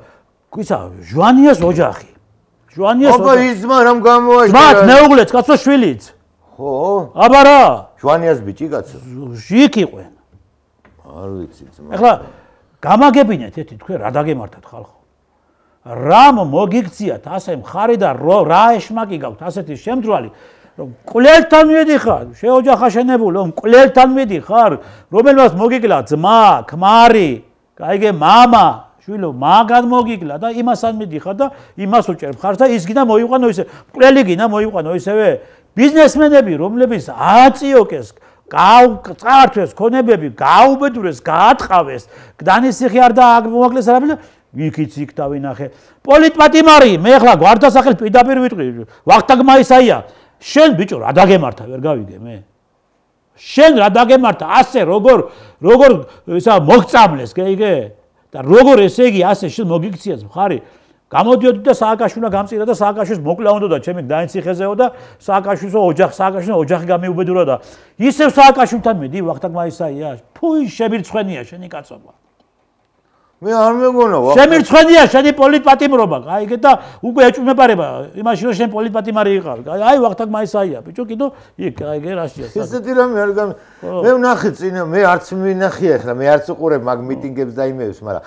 ისა, ჟვანიას ოჯახი. აბა იზმა რამ გამოაშორა? მათ მეუღლეც, კაცო შვილიც. ხო? აბარა. ჟვანიას ბიჭი კაცო. ჟიკ იყვენ. არ ვიცი ძმა. ეხლა გამაგებინეთ ეთი თქვენ რა დაგემართათ ხალხო? რამ მოგიქციათ ასე მხარი და რა ეშმაკი გაქვთ ასეთი შემძრვალი რომ კვლელთან მიდიხარ შეოჯახაშენებული რომ კვლელთან მიდიხარ რომელმაც მოგიკლა ძმა ქმარი გაიგე მამა შვილო მაგად მოგიკლა და იმასთან მიდიხარ და იმას უჭერ მხარს და ის გინდა მოიყვანო ისე კვლელი გინდა მოიყვანო ისევე ბიზნესმენები რომლებიც აწიოკეს წაართვეს ქონებები გაუბედურეს გაატყავეს გდანისიხი არ დაამოკლეს არაფერი ვიქიც იქ დავინახე პოლიტპატიმარი მე ახლა გვარდასახელს პირდაპირ ვიტყვი ვახტანგ მაისაია შენ ბიჭო რა დაგემართა ვერ გავიგე მე შენ რა დაგემართა ასე როგორ ისა მოგწამლეს გეიგე და როგორ ესე იგი ასე შენ მოგიქციეს მხარი გამოდიოდი და სააკაშვილმა გამწირა და სააკაშვილს მოკლა უნდა და ჩემი დაინციხეზეო და სააკაშვილს ოჯახი გამიუბედურა და ისევ სააკაშვილთან მიდი ვახტანგ მაისაია ფუი შემირცხვენია შენი კაცობა მე არ მეგონა შემირცხვენია შენი პოლიტპატიმრობა აი და უკვე ეჭვმეპარება იმაში რომ შენ პოლიტპატიმარი იყავი აი ვახტანგ მაისაია ბიჭო კიდო იქ აი რაშია ესეთი რამე არ გამ მე ვნახე წინა მე არც მინახია ახლა მე არც უყურებ მაგ მიტინგებს და იმებს მაგრამ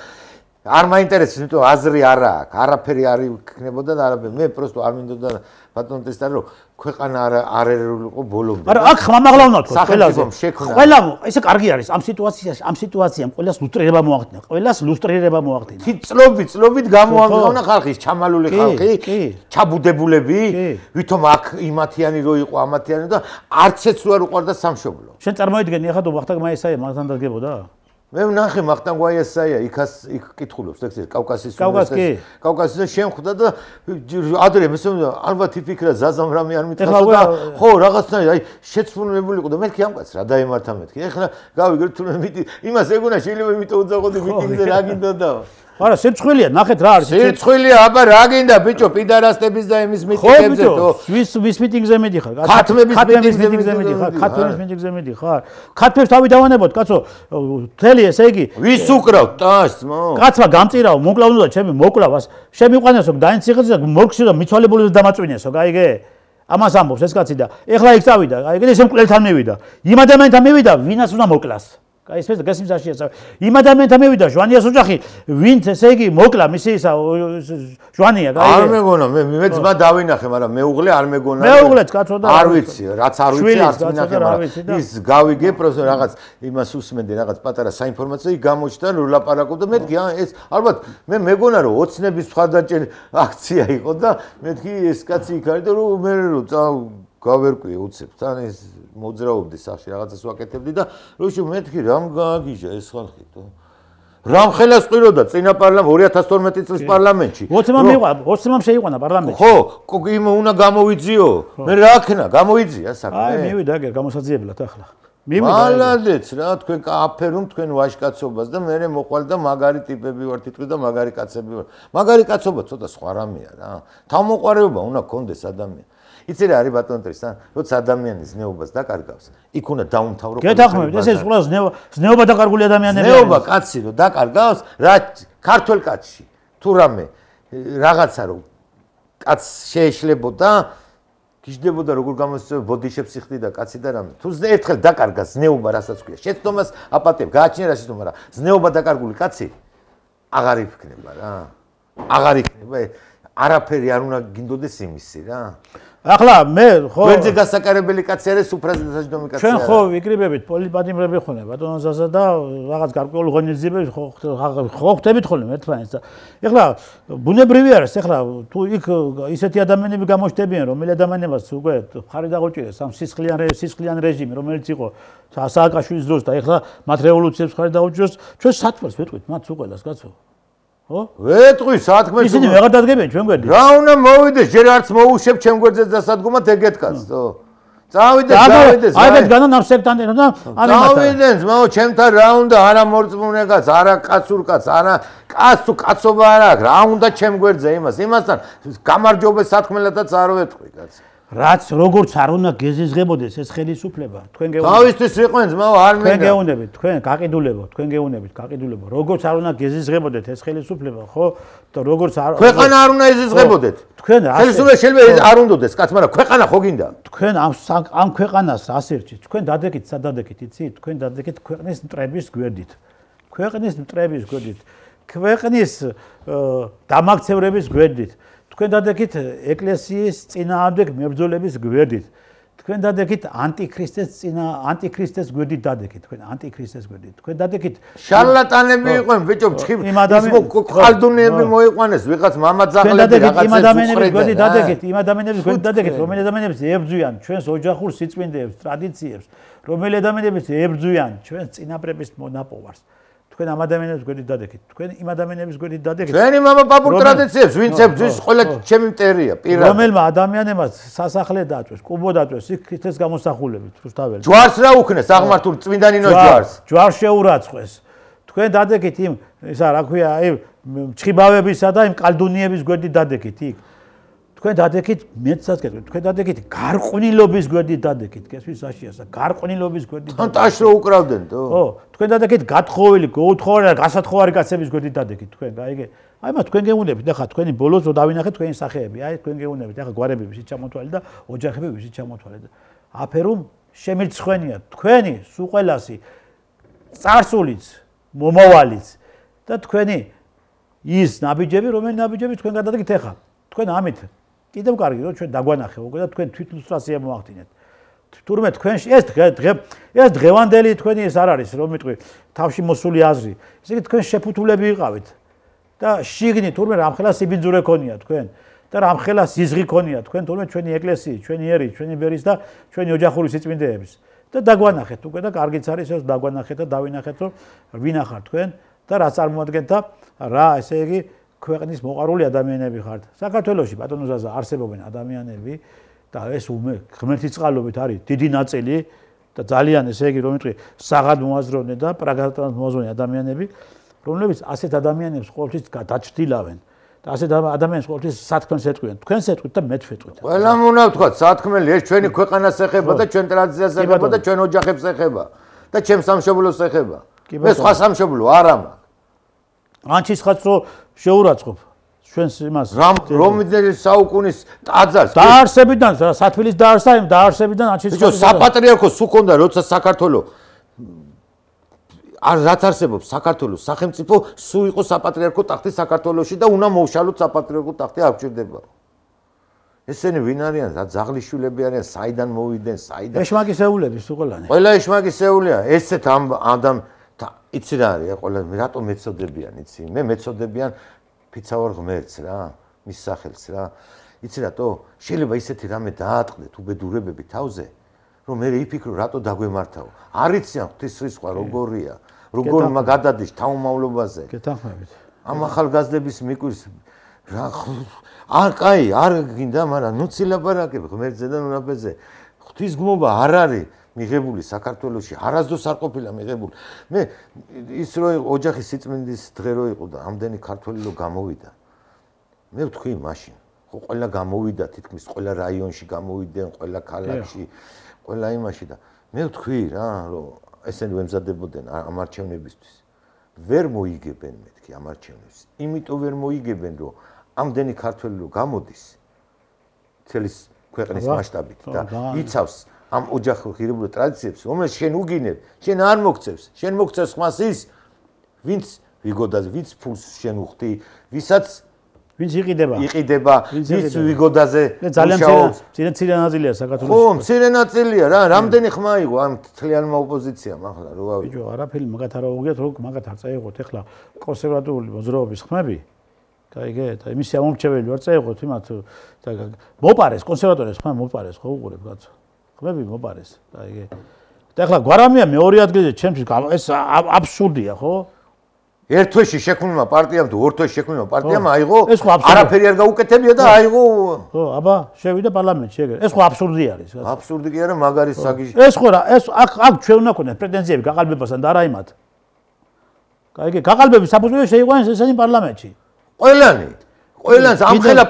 არ მაინტერესებს იმიტომ აზრი არა აქვს არაფერი არ იქნებოდა და არაფერი მე პროსტო არ მინდოდა ბატონ ტესტარი რომ ქვეყანა არ ერეულიყო ბოლომდე არა აქ ხმამაღლა უნდა თქო სახელმწიფო ყველა ესე კარგი არის ამ სიტუაციამ ყველას ლუსტრირება მოახდინა ყველას ლუსტრირება მოახდინა წლობით გამოამზაუნა ხალხის ჩამალული ხალხი ჩაბუდებულები ვითომ აქ იმათიანი რო იყო ამათიანი და არცეც რო არ უყარდა სამშობლო შენ წარმოიდგენი ახლა თუ ვახტანგ მაისაია მაგთან დაგებოდა მე ვნახე ვახტანგ მაისაია იქ კითხულობს ლექციას კავკასიის შენ ხვდა და ადრე მესმოდა ალბათ იფიქრა ზაზამ რამე არ მითხრა და ხო რაღაცნაირად აი შეცვლილებულიყო და მეთქი ამ კაცს რა დაემართა მეთქი ეხლა გავიგეთ თუ იმას ეგონა შეიძლება იმიტომ უძაღოდი მიტინგზე რა გინდა და არა სიცხვილია ნახეთ რა არის სიცხვილია აბა რა გინდა ბიჭო პიდარასტების და იმის მიტინგებზე თო ვის მიტინგზე მიდიხარ ქათმების მიტინგზე მიდიხარ ქათმების მიტინგზე მიდიხარ ქათმებს თავი დავანებოთ კაცო მთელი ესე იგი ვის უკრავ ტაშს კაცმა გამწირაო მოკლა უნდა ჩემი მოკლავას შემიყვანესო დაინციხეზე და მორგში და მიცვალებულებს დამაწვინესო გაიგე ამას ამბობს ეს კაცი და ეხლა იქ წავიდა გაიგე ესე მკვლელთან მივიდა იმ ადამიანთან მივიდა ვინაც უნდა მოკლას ეს ეს გასიმსაშია იმ ადამიანთან მივიდა ჟვანიას ოჯახი ვინც ესე იგი მოკლა მისი ისა ჟვანია გაიგე არ მეგონა მე ძმა დავინახე მაგრამ მეუღლე არ მეგონა მეუღლეც კაცო და არ ვიცი რაც არ ვიცი არც მინახე მაგრამ ის გავიგე პროფესორ რაღაც იმას უსმენდი რაღაც პატარა საინფორმაციო გამოჩნდა რომ ლაპარაკობდა მეთქი ეს ალბათ მე მეგონა რომ ოცნების სხვადასხვა აქცია იყო და მეთქი ეს კაცი იქ არის და რომ მე რომ გავერკვიე უცებ თან ეს მოძრაობდი სახში რაღაცას ვაკეთებდი და როში მეთქი რამ გააგიჟა ეს ხალხი თო რამ ხელას ყიროდა წინა პარლამენტ 2012 წლის პარლამენტში 20-მ შეიყვანა პარლამენტში ხო იმ უნდა გამოვიძიო მე რა აქნა გამოიძია საქმე აი მივიდა ეგ გამოსაძიებლად ახლა მალადეც რა თქვენ აფერუმ თქვენ ვაჟკაცობას და მე მოყვალდა მაგარი ტიპები ვარ თითქოს და მაგარი კაცები ვარ მაგარი კაცობა ცოტა სხვა რამეა რა თავმოყარეობა უნდა გქონდეს ადამიანს იცი რა არის ბატონ ტრისთან როცა ადამიანის ზნეობას დაკარგავს იქ უნდა დაუმთავრო გეთახმებით ეს ყველა ზნეობა დაკარგული ადამიანები ზნეობა კაცი რომ დაკარგავს რა ქართულ კაცში თუ რამე რაღაცა რომ კაც შეეშლებოდა გიждდებოდა როგორ გამოსწევ ბოდიშებს იხდი და კაცი და რამე თუ ერთხელ დაკარგა ზნეობა რასაც ქვია შეცდომას აპატებ გააჩნია რა შეცდომა რა ზნეობა დაკარგული კაცი აღარ იქნება რა აღარ იქნება არაფერი არ უნდა გინდოდეს იმისი რა ახლა მე ხო ვერზე გასაკარებელი კაცი არის სუპრეზიდენტ საჯდომი კაცი ჩვენ ხო ვიკრიბებით პოლიტპატიმრები ხოლმე ბატონ ზაზა და რაღაც გარკვეულ ღონისძიებებს ხო ხდებით ხოლმე ერთმანეთს და ეხლა ბუნებრივი არის ეხლა თუ იქ ისეთი ადამიანები გამოჩნდებიან რომელი ადამიანებს უკვე ხარი დაღუჭირეს ამ სისხლიან რეჟიმი რომელიც იყო სააკაშვილის დროს და ეხლა მათ რევოლუციებს ხარი დაღუჭირეს ჩვენ სათქმელს ვეტყვით მათ უყელას კაცო ხო? ვეტყვი სათქმელს. ისინი ვეღარ დადგებიან ჩვენ გვერდით. რა უნდა მოვიდეს, ჯერ არც მოუშვებ ჩემ გვერდზე დასადგომად ეგეთ კაცს, ხო? წავიდეს. აი ეს განან ამ სექტანტენ და წავიდნენ, ძმაო, ჩემთან რა უნდა, არა მორწმუნე კაც, არა კაცურ კაც, არა კაც თუ კაცობა არ აქვს, რა უნდა ჩემ გვერდზე იმასთან გამარჯვება სათქმელადაც არ ვეტყვი კაც. რაც როგორც არ უნდა გეზიზღებოდეს ეს ხელისუფლება თქვენ გეუბნებით თავისთვის იყვენ ძმაო არ მინდა თქვენ გეუბნებით თქვენ გაყიდულებო როგორც არ უნდა გეზიზღებოდეთ ეს ხელისუფლება ხო და როგორც არ ქვეყანა არ უნდა ეზიზღებოდეთ თქვენ ხელისუფლება შეიძლება არ უნდადეს კაც მაგრამ ქვეყანა ხო გინდა თქვენ ამ ქვეყანას ასერჩით თქვენ დადეკით სადადეკით იცი თქვენ დადეკით ქვეყნის მტრების გვერდით ქვეყნის დამაქცევრების გვერდით თქვენ დადეკით ეკლესიის წინააღმდეგ მებრძოლების გვერდით თქვენ დადეკით ანტიქრისტეს გვერდით დადეკით თქვენ ანტიქრისტეს გვერდით თქვენ დადეკით შარლატანები იყვენ ბიჭო ყალდუნეები მოიყვანეს ვიღაც მამაძაღლები რაღაცა იმ ადამიანების გვერდით დადეკით რომელი ადამიანებიც ებრძვიან ჩვენს ოჯახურ სიწმინდეებს ტრადიციებს რომელი ადამიანებიც ებრძვიან ჩვენს წინაპრების მონაპოვარს თქვენ ამ ადამიანებს გვერდით დადეკით თქვენ იმ ადამიანების გვერდით დადეკით ჩვენი мама პაპურ ტრადიციებს ვინც ებძვის ყველა ჩემი მტერია პირად რომელმა ადამიანებაც სასახლე დაწვეს კუბო დაწვეს იქ ქრისტეს გამოსახულებით რუსთაველი ჯვარს რა უქნეს აღმართულ წმინდანინო ჯვარს შეურაცხეს თქვენ დადეკით იმ ისა რა ქვია იმ ჩხიბავებისა და იმ კალდუნიების გვერდით დადეკით იქ თქვენ დადექით მეცაც გეტყვით თქვენ დადექით გარყვნილობის გვერდით დადექით გესმის საშიასა გარყვნილობის გვერდით თან ტაშრო უკრავდნენ თო ხო თქვენ დადექით გათხოვილი გაუთხოვარი და გასათხოვარი კაცების გვერდით დადექით თქვენ გაიგე აი მაგ თქვენ გეუნებით ახლა თქვენი ბოლოს რო დავინახეთ თქვენი სახეები აი თქვენ გეუნებით ახლა გვარები ვისით ჩამოთვალე და ოჯახები ვისით ჩამოთვალე და აფერუ შემირცხვენია თქვენი სულ ყველასი წარსულიც მომავალიც და თქვენი ის ნაბიჯები რომელი ნაბიჯები თქვენ გადადაგით ახლა თქვენ ამით კიდევ კარგი რომ ჩვენ დაგვანახე უკვე და თქვენ თვითლუსტრაცია მოახდინეთ თურმე თქვენში ეს დღევანდელი თქვენი ეს არ არის რომ მიტყვი თავში მოსული აზრი ესე იგი თქვენ შეფუთულები იყავით და შიგნით თურმე რამხელა სიბინძურე ქონია თქვენ და რამხელა სიზღი ქონია თქვენ თურმე ჩვენი ეკლესიის ჩვენი ერის ჩვენი ბერის და ჩვენი ოჯახური სიწმინდეების და დაგვანახეთ უკვე და კარგიც არის ეს დაგვანახეთ და დავინახეთ რომ ვინახარ თქვენ და რა წარმოადგენთ და რა ესე იგი ქვეყნის მოყარული ადამიანები ხართ. საქართველოში ბატონო ზაზა არსებობენ ადამიანები და ეს ღმერთიწყალობით არის დიდი ნაწილი და ძალიან ესე იგი რომ ვიტყვი საღად მოაზროვნე და პრაგმატულად მოაზროვნე ადამიანები, რომლებიც ასეთ ადამიანებს ყოველთვის გადაჭდილავენ და ასეთ ადამიანებს ყოველთვის სათქმელს ეტყვიან. თქვენს ეტყვით და მეთ ვეტყვით. ყველამ უნდა ვთქვა, სათქმელი ეს ჩვენი ქვეყანას ეხება და ჩვენ ტრადიციას ეხება და ჩვენ ოჯახებს ეხება და ჩემს სამშობლოს ეხება. მე სხვა სამშობლო არა მაქვს. ანჩის ხაცრო შეურაცხყოფ ჩვენს იმას რომიდელი საუკუნის ტაძარს დაარსებიდან სათბილის დაარსებიდან ანჩის ხაცრო საპატრიარქო სულ ქონდა როცა საქართველოს არ რაც არსებობს საქართველოს სახელმწიფო სულ იყო საპატრიარქო ტახტი საქართველოში და უნდა მოვშალოთ საპატრიარქო ტახტი არ გჭირდება ესენი ვინ არიან რა ძაღლიშვილები არიან საიდან მოვიდნენ საიდან ეშმაკისეულები სულ ყველანი ყველა ეშმაკისეულია ესეთ ამ იცი რა არის ყველა რატომ მეწოდებიან იცი მე მეწოდებიან ფიცავარ ღმერთს რა მის სახელს რა იცი რატო შეიძლება ისეთი რამე დაატყდეთ უბედურებები თავზე რომ მე იფიქრო რატო დაგვემართავ არ იციან ღვთისმსხლის სხვა როგორია როგორ გადადის თავმავლობაზე გეთანხმებით ამ ახალგაზრდების მიკვირს რა არ კაი არ გინდა მაგრამ ნუ ცილაპარაკებ ღმერთზე და ნუნაბეზე ღვთისგმობა არ არის მიღებული საქართველოში არასდროს არ ყოფილა მიღებული მე ის რო ოჯახის სიწმინდის დღე რო იყო და ამდენი ქართველი რო გამოვიდა მე ვთქვი მაშინ ხო ყველა გამოვიდა თითქმის ყველა რაიონში გამოვიდნენ ყველა ქალაქში ყველა იმაში და მე ვთქვი რა რომ ესენი ვემზადებოდნენ ამ არჩევნებისთვის ვერ მოიგებენ მეთქი ამ არჩევნებს იმიტომ ვერ მოიგებენ რომ ამდენი ქართველი რო გამოდის თელის ქვეყნის მასშტაბით და იცავს ამ ოჯახურ ღირებულ ტრადიციებს, რომელიც შენ უგინებ, შენ არ მოგწევს, შენ მოგწევს ხმას ის, ვინც ვიგოდაზე, ვინც ფულს შენ უხდი, ვისაც ვინც იყიდება, ვინც ვიგოდაზე ძალიან მცირე ნაწილია საქართველოს. ხო, მცირე ნაწილია რა, რამდენი ხმა იყო ამ თლიანმა ოპოზიციამ ახლა რო ავიდე. ბიჭო, არაფერი მაგათ არ აუგიათ, რომ მაგათ არ წაიღოთ ახლა კონსერვატიული მოძრაობის ხმები. გაიგეთ? აი მისი ამომრჩეველი ვარ წაიღოთ იმათ და მოპარეს კონსერვატორებს ხმა მოპარეს ხო უყურებ კაცო. ხმები მოპარეს გაიგე და ახლა გვარამია მეორე ადგილზე ჩემთვის ეს აბსურდია ხო ერთ თვეში შექმნილმა პარტიამ თუ ორ თვეში შექმნილმა პარტიამ აიღო არაფერი არ გაუკეთებია და აიღო ხო აბა შევიდა პარლამენტში ეგრე ეს ხო აბსურდი არის აბსურდი კი არა მაგარი საგიჟი ეს ხო რა ეს აქ ჩვენ უნდა ქონდეს პრეტენზიები გაყალბებასთან და არა იმათ გაიგე გაყალბები საფუძვლად შეიყვანეს ესენი პარლამენტში ყველანს ამხელა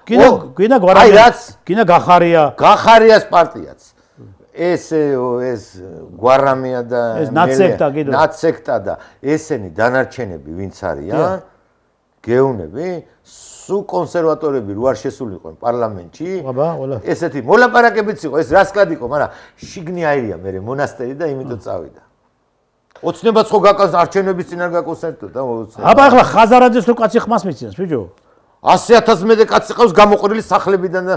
გინდა გვარამია გინდა გახარიას პარტიაც ეს გვარამია და ნაცსექტა და ესენი დანარჩენები ვინც არიან გეუნები სულ კონსერვატორები რო არ შესულიყვნენ პარლამენტში ესეთი მოლაპარაკებიც იყო ეს რასკლად იყო მაგრამ შიგნი აირია მე მონასტერი და იმითო წავიდა ოცნებაც ხო გაკას არჩევნების წინ არ გაკოსერტო და აბა ახლა ხაზარაძეს რო კაცი ხმას მიცინოს ბიჭო 100,000 მეტი კაცი ყავს გამოყრილი სახლებიდან და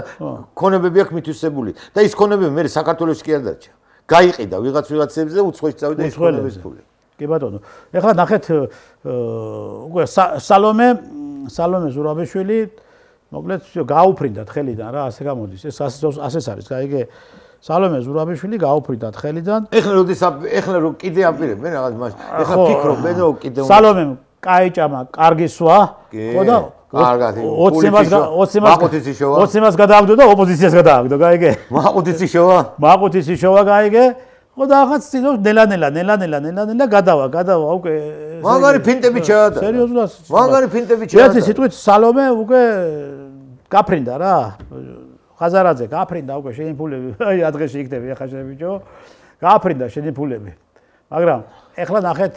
ქონებები აქვს მითვისებული და ის ქონებები მე საქართველოში კი არ დარჩა. გაიყიდა ვიღაცებზე უცხოეთში წავიდა ის ქონების ფული. კი ბატონო. ეხლა ნახეთ უკვე სალომე ზურაბიშვილი მოკლედ გაუფრინდათ ხელიდან რა ასე გამოდის. ეს ასეც არის, გაიგე? სალომე ზურაბიშვილი გაუფრინდათ ხელიდან. ეხლა რო კიდე აპირებ მე რაღაც მაშინ. ეხლა ფიქრობ მე რომ კიდე სალომემ კაიჭამა კარგი სვა ხო და კარგად 20-ს გადააგდო და ოპოზიციას გადააგდო, გაიგე? მაყუთის შოვა გაიგე? ხო და ახაც წინოს ნელა გადავა უკვე მაგარი ფინტები ჩაატარა. სერიოზულად. მაგარი ფინტები ჩაატარა. ერთი სიტყვით სალომე უკვე გაფრინდა რა. ხაზარაძე გაფრინდა უკვე შენი ფულები. აი ადრეში იქნები ახლა შენ ბიჭო. გაფრინდა შენი ფულები. მაგრამ ეხლა ნახეთ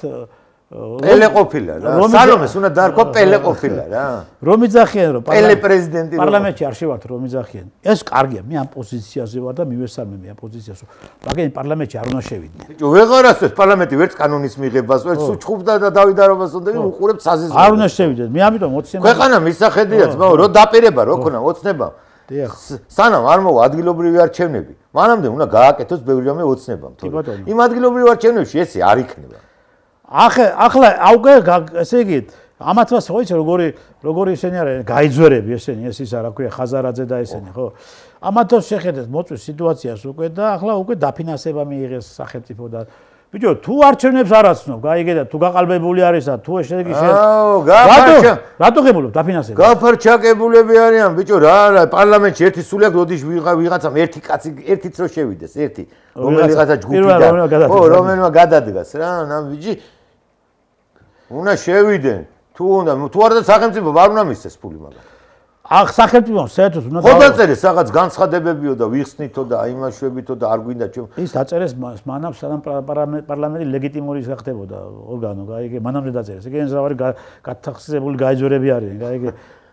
პელე ყოფილა რა. სალომეს უნდა დაარქვა პელე ყოფილა რა. რომ იძახიან რომ პელე პრეზიდენტი პარლამენტში არ შევართ რომ იძახიან. ეს კარგია, მე ამ პოზიციაზე ვარ და მივესალმე მე ამ პოზიციას. მაგრამ პარლამენტში არ უნდა შევიდნენ. ბიჭო, ვეღარ ასწრებს პარლამენტი ვერც კანონის მიღებას, ვერც უჩხუბდა და დავიდარობას უნდა უყურებ საზიზმო. არ უნდა შევიდნენ. მე ამიტომ 20 ქვეყანა მისახედია ძმაო, რო დაპირება, რო ქონა ოცნება. სანამ არ მოვა ადგილობრივი არჩევნები, მანამდე უნდა გააკეთოს ბევრი რამე ოცნებამ, თორე იმ ადგილობრივ არჩევნებში ესე არ იქნება. ახლა აუგე ესე იგი ამათვას ხო იცი როგორი ისენი არიან გაიძვერები ესენი ეს ის რა ქვია ხაზარაძე და ესენი ხო ამათოს შეხედეთ მოწვის სიტუაციას უკვე და ახლა უკვე დაფინანსება მიიღეს სახელმწიფო და ბიჭო თუ არჩევნებს არ აცნობ გაიგე და თუ გაყალბებული არისა თუ ესე იგი რატო ღებულობ დაფინანსება გაფარჩაკებულები არიან ბიჭო რა პარლამენტში ერთი სულიად როდის ვიღაცამ ერთი კაცი ერთით რო შევიდეს ერთი რომელიღაცა ჯგუფიდან ხო რომელმა გადადგას რა ნამ ბიჭი უნდა შევიდნენ თუ არა და სახელმწიფო არ უნდა მისცეს ფული მაგრამ ახ სახელმწიფო საერთოდ უნდა ხო დაწერეს რაღაც განცხადებებიო და ვიხსნითო და აიმაშვებითო და არ გვინდა ჩვენ ის დაწერეს მანამ სანამ პარლამენტი ლეგიტიმური გახდებოდა ორგანო გაიგე მანამდე დაწერეს ეგ ენზავარი გათახსებული გაიძვერები არიან გაიგე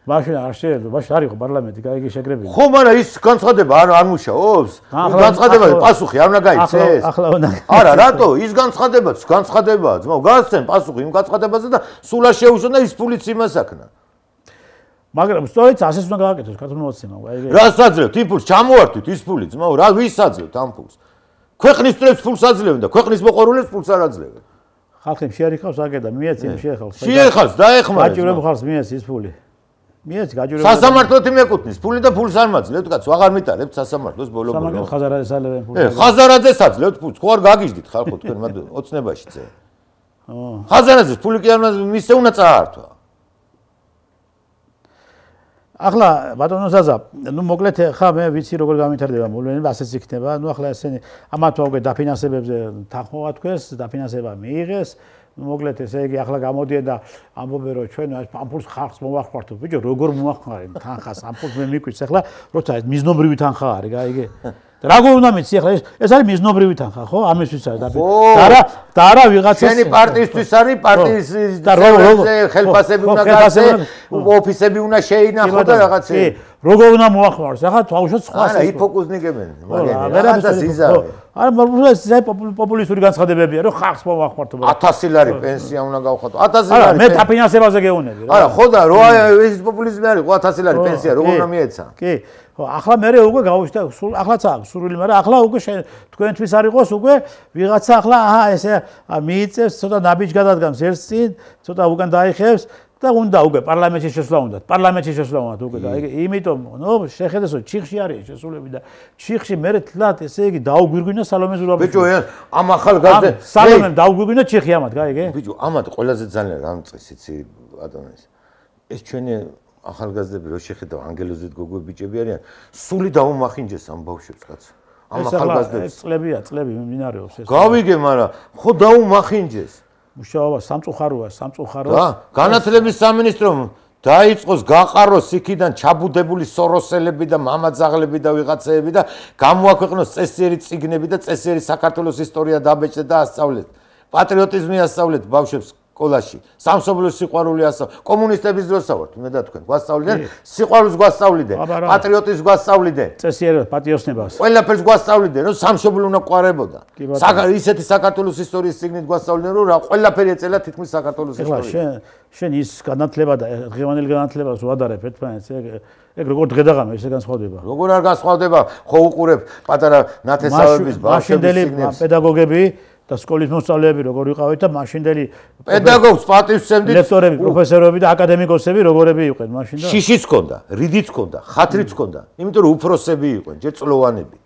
მაშინ არ შეიძლება მაშინ არ იყო პარლამენტი გაიგე შეკრებილი ხო მაგრამ ის განცხადება არ მუშაობს განცხადება პასუხი არ უნდა გაიცეს ახლა უნდა არა რატო ის განცხადებაა ძმაო გასცენ პასუხი იმ განცხადებაზე და სულ არ შეუშვა და ის ფულიც იმას აქნა მაგრამ სწორედ ასეც უნდა გააკეთოს ქართულმა ოცნებამ გაიგე რას აძლევთ იმ ფულს ჩამოვართვით ის ფული ძმაო რა ვის აძლევთ ამ ფულს ქვეყნის წრეს ფულს აძლევენ და ქვეყნის მოყვარულებს ფულს არ აძლევენ ხალხი შეერიხავს აგედა მიეცი შეეხავს შეეხავს დაეხმარეს გაჭირებულ ხალხს მიეცი ის ფული მიეცი გაჭირებულ სასამართლოთი მეკუთვნის ფული და ფულს არ მაძლევთ კაცო აღარ მიტარებთ სასამართლოს ბოლო-ბოლო სამაგერ ხაზარაძეს აძლევენ ფულს ხაზარაძეს აძლევთ ფულს ხო არ გაგიჟდით ხალხო თქვენ მათ ოცნებაში წერე ხაზარაძეს ფული კი არ მისცე უნდა წაართვა ახლა ბატონო ზაზა, ნუ მოკლედ ხა მე ვიცი როგორ გამithარდება მოვლენები, ასეც იქნება. ნუ ახლა ესენი ამათვა უკვე დაფინანსებებზე თანხმობა თქვეს, დაფინანსება მიიღეს. ნუ მოკლედ ესე იგი ახლა გამოდიან და ამბობენ რომ ჩვენ ამ ფულს ხალხს მოვახმართ. ბიჭო, როგორ მოვახმარენ თანხას? ამ ფულს მე მიკვირს ახლა, როცა ეს მიზნობრივი თანხა არის, გაიგე? როგორ უნდა მიცი ახლა ეს არის მიზნობრივი თანხა, ხო? ამისთვის არის და არა ვიღაცას შენი პარტიისთვის არის პარტიის ხელფასები უნდა გასცენ, ოფისები უნდა შეინახო და რაღაცები. როგორ უნდა მოახმაროს? ახლა თავშოთ სხვა არა, იფოკუსნიკებენ, მაგრამ რაღაცას იზავენ. არა, მაგრამ ეს პოპულისტური განცხადებებია, რომ ხალხს მოვახმართ. 1000 ლარი პენსია უნდა გავხატო. 1000 ლარი. არა, მე დაფინანსებაზე გეუბნები რა. არა, ხო და რო ეს პოპულიზმი არის, 1000 ლარი პენსია როგორ უნდა მიეცა? კი. ხო, ახლა მე უკვე გავუშთა, ახლაც აქვს სურვილი, მაგრამ ახლა უკვე თქვენთვის არ იყოს უკვე ვიღაცა ახლა ესე მიიწევს, ცოტა ნაბიჯ გადადგამს ერთ წინ, ცოტა უკან დაიხევს და უნდა უკვე პარლამენტში შესვლა უნდა. პარლამენტში შესვლა უნდა უკვე და იმიტომ, ნუ შეხედეს რომ ჩიხში არის შესულები და ჩიხში მე თლათ ესე იგი დაუგვირგვინა სალომე ზურაბაშვილი. ბიჭო, ამ ახალგაზრდა სალომემ დაუგვირგვინა ჩიხი ამათ, გაიგე? ბიჭო, ამათ ყველაზე ძალიან რამწეს იცი ბატონო ეს ჩვენი ახალგაზრდები რო შეხედავ ანგელოზით გოგო ბიჭები არიან სული დაუმახინჯეს ამ ბავშვებს კაცო ამ ახალგაზრდებს წლები მინარევს ეს გავიგე მაგრამ ხო დაუმახინჯეს მუშაობა სამწუხაროა და განათლების სამინისტრომ დაიწყოს გაყაროს იქიდან ჩაბუდებული სოროსელები და მამაძაღლები და ვიღაცეები და გამოაქვეყნოს წესიერი წიგნები და წესიერი საქართველოს ისტორია დაბეჭდეთ და ასწავლეთ პატრიოტიზმი ასწავლეთ ბავშვებს სკოლაში სამსობლოს სიყვარული ასწავლეთ კომუნისტების დროსაც ვართ მე და თქვენ გვასწავლდნენ სიყვარულს გვასწავლდნენ პატრიოტიზმს გვასწავლდნენ წესიერად პატიოსნებას ყველაფერს გვასწავლდნენ რომ სამშობლო უნდა ყვარებოდა ისეთი საქართველოს ისტორიის წიგნით გვასწავლდნენ რომ რა ყველაფერი ეწელა თითქმის საქართველოს ისტორია შენ ის განათლება და ღევანელი განათლებას ვადარებ ერთმანეთს ეგ როგორ დღედაღამე ესე განსხვავდება როგორ არ განსხვავდება ხო უყურებ პატარა ნათესავების ბავშვების წიგნებს პედაგოგები და სკოლის მოსწავლეები როგორ ვიყავით და მაშინდელი პედაგოგს პატივს სცემდით ლექტორები, პროფესორები და აკადემიკოსები როგორები იყვნენ მაშინ და შიშიც ჰქონდა, რიდიც ჰქონდა, ხათრიც ჰქონდა, იმიტომ რომ უფროსები იყვნენ, ჯერ წლოვანები.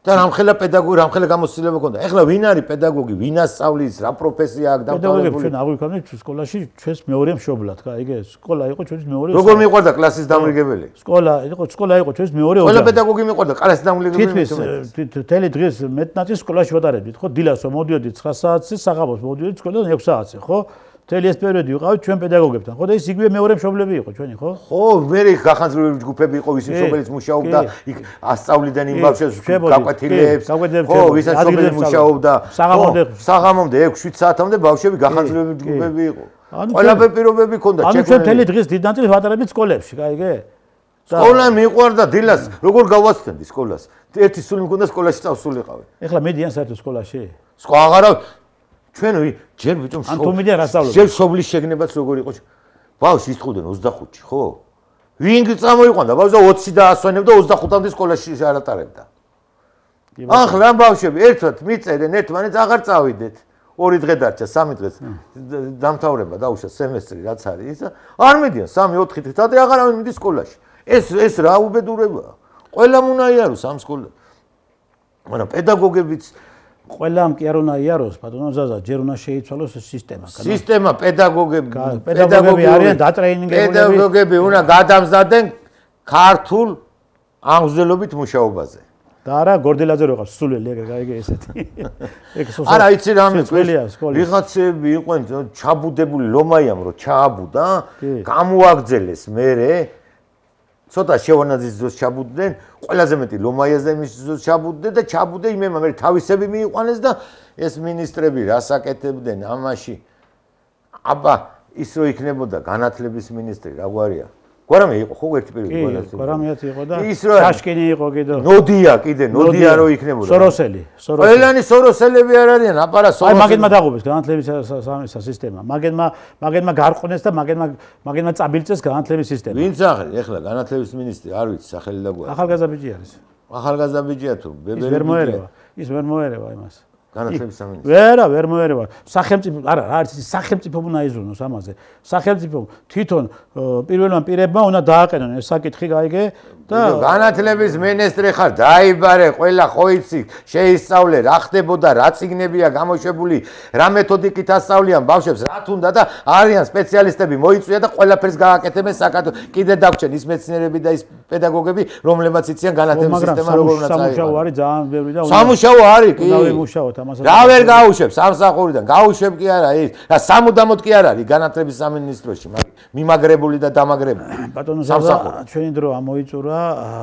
და რამხელა პედაგოგი, რამხელა გამოცდილება ჰქონდა. ეხლა ვინ არის პედაგოგი, ვინ ასწავლის, რა პროფესია აქვს დამთავრებული? პედაგოგები ჩვენ აღვიქვამთ სკოლაში ჩვენს მეორე მშობლად, გაიგე? სკოლა იყო ჩვენს მეორე. როგორ მიყვარდა კლასის დამრიგებელი? სკოლა იყო ჩვენს მეორე ოჯახი. ყველა პედაგოგი მიყვარდა კლასის დამრიგებელი. თითქმის თელი დღეს მეტ ნაწილს სკოლაში ვატარებდით, ხო? დილას მოდიოდით 9 საათზე, საღამოს მოდიოდით სკოლიდან 6 საათზე, ხო? მთელი ეს პერიოდი ვიყავით ჩვენ პედაგოგებთან. ხო და ის იგივე მეორე მშობლები იყო ჩვენი, ხო? ხო, მე გახანძრული ჯგუფები იყო ისინი, რომელიც მუშაობდა იქ ასწავლიდან იმ ბავშვებს გაკვეთილებს. ხო, ვისაც მშობლები მუშაობდა. საღამომდე 6-7 საათამდე ბავშვები გახანძრული ჯგუფები იყო. ყველაფერი პირობები ჰქონდა ჩექმნილი. ანუ ჩვენ მთელი დღის დიდ ნაწილს ვატარებთ სკოლებში, გაიგე? სკოლა მიყვარდა დილას, როგორ გავაცდენდი სკოლას? ერთი სული მქონდა სკოლაში წავსულიყავი. ეხლა მედიან საერთოდ სკოლაში? სხვა აღარა ჩვენ ჯერ ბიჭო ან თუ მიდიან რა სწავლობ? ჯერ სობლის შეგნებაც როგორ იყო? ბავშვი ისწავდნენ 25-ში, ხო? ვინ წამოიყვანდა? ბავშვი 20-ში დაასვენებდა 25-მდე სკოლაში არ ატარებდა. ახლა ბავშვები ერთად მიწერენ ერთმანეთს აღარ წავიდეთ. 2 დღე დარჩა, 3 დღეს დამთავრება დაუშვა სემესტრი რაც არის ისა. არ მიდიან 3-4 დღით ადრე აღარავინ მიდის სკოლაში. ეს რა უბედურებაა. ყველამ უნდა იაროს ამ სკოლაში. მაგრამ პედაგოგებიც ყველამ კი არ უნდა იაროს, ბატონო ზაზა, ჯერ უნდა შეიცვალოს სისტემა. სისტემა პედაგოგები არიან დატრეინინგებულები. პედაგოგები უნდა გადამზადდნენ ქართულ აღმზრდელობით მუშაობაზე. და არა გორდელაძე რო ყავს სულელი ეგრე გაიგე ესეთი. არა იცი რამე ვიღაცები იყვენ ჩაბუდებული ლომაიამ რო ჩააბუდა, გამოაგძელეს მერე ცოტა შევანაძის დროს ჩაბუდნენ, ყველაზე მეტი ლომაიაზე მის დროს ჩაბუდდნენ და ჩაბუდე იმემა მე თავისები მიიყვანეს და ეს ministrები რასაკეთებდნენ ამაში. აბა ის რო იქნებოდა განათლების ministri რა გვარია? გვარამე იყო ხო ერთი პერიოდი განათლების. გვარამეაც იყო და შაშკინი იყო კიდე. ნოდია კიდე, ნოდია რო იქნებოდა. სოროსელი. ყველანი სოროსელები არ არიან, აპარა სოროსელი. აი მაგეთმა დაღუპეს განათლების სისტემა. მაგეთმა გარყვნეს და მაგეთმა წაბილწეს განათლების სისტემა. ვინც ახლა ეხლა განათლების ministri არ ვიცი სახელი და გვარი. ახალგაზრდა ბიჭი არის. ახალგაზრდა ბიჭია თუ ბებერი ბიჭია. ის ვერ მოერევა იმას. განათლების სამინისტრო. ვერ მოერევა. სახელმწიფო არა არის სახელმწიფო უნდა იზრუნოს ამაზე. სახელმწიფო თვითონ პირველმა პირებმა უნდა დააყენონ ეს საკითხი გაიგე და განათლების მინისტრი ხარ დაიბარე ყველა ხო იცი შეისწავლე რა ხდებოდა რა წიგნებია გამოშვებული რა მეთოდიკით ასწავლიან ბავშვებს რა თუნდა და არიან სპეციალისტები მოიწვია და ყველაფერს გააკეთებენ საქართველოს კიდე დაგვრჩენ ის მეცნიერები და ის პედაგოგები რომლებმაც იციან განათლების სისტემა როგორ უნდა წაიღო. სამუშაო არის ძალიან ბევრი და სამუშაო არის კი. უნდა ვიმუშაოთ ამასაც. რა ვერ გაუშვებ სამსახურიდან გაუშვებ კი არა ის და სამუდამოდ კი არ არის განათლების სამინისტროში მიმაგრებული და დამაგრებული. ბატონო ზაზა ჩვენი დრო ამოიწურა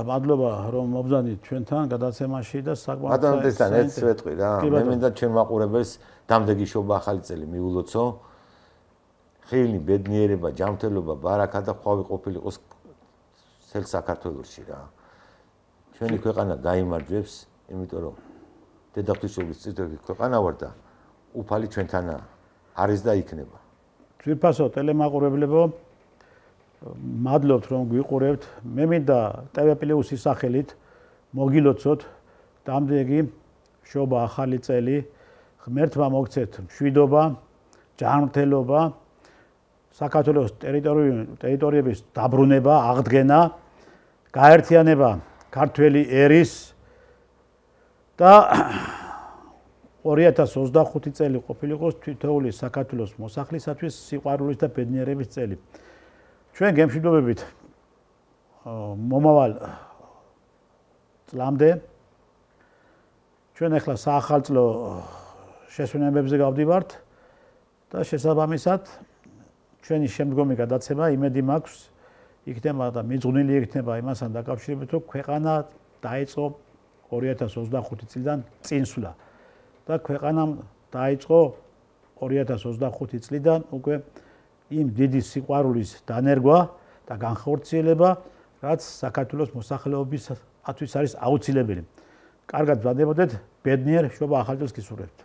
მადლობა რომ მობრძანით ჩვენთან გადაცემაში და საკმაოდ ბატონო տեսთან ერთ სვეტყვი რა მე მინდა ჩვენ მაყურებელს დამდეგი შობა ახალი წელი მიულოცო ხილი ბედნიერება ჯანმრთელობა ბარაკა და ხვავი ყოფილიყოს სელ საქართველოში რა ჩვენი ქვეყანა გაიმარჯვებს იმიტომ რომ დედაფლისობის წითელი ქვეყანა ვარ და უფალი ჩვენთანაა არის და იქნება. ძვირფასო ტელემაყურებლებო მადლობთ რომ გვიყურებთ. მე მინდა TV+-ის სახელით მოგილოცოთ დამდეგი შობა ახალი წელი. ღმერთმა მოგცეთ მშვიდობა, ჯანმრთელობა, საქართველოს ტერიტორიების დაბრუნება, აღდგენა, გაერთიანება ქართველი ერის და 2025 წელი ყოფილიყოს თითოეული საქართველოს მოსახლისათვის სიყვარულის და ბედნიერების წელი. ჩვენ გემშვიდობებით მომავალ წლამდე ჩვენ ახლა საახალწლო შესვენებებზე გავდივართ და შესაბამისად ჩვენი შემდგომი გადაცემა იმედი მაქვს იქნება და მიძღვნილი იქნება იმასთან დაკავშირებით რომ ქვეყანა დაიწყო 2025 წლიდან წინსვლა და ქვეყანამ დაიწყო 2025 წლიდან უკვე იმ დიდი სიყვარულის დანერგვა და განხორციელება, რაც საქართველოს მოსახლეობისათვის არის აუცილებელი. კარგად ვდადებოდეთ, ბედნიერ შობა ახალ წელს გისურვებთ.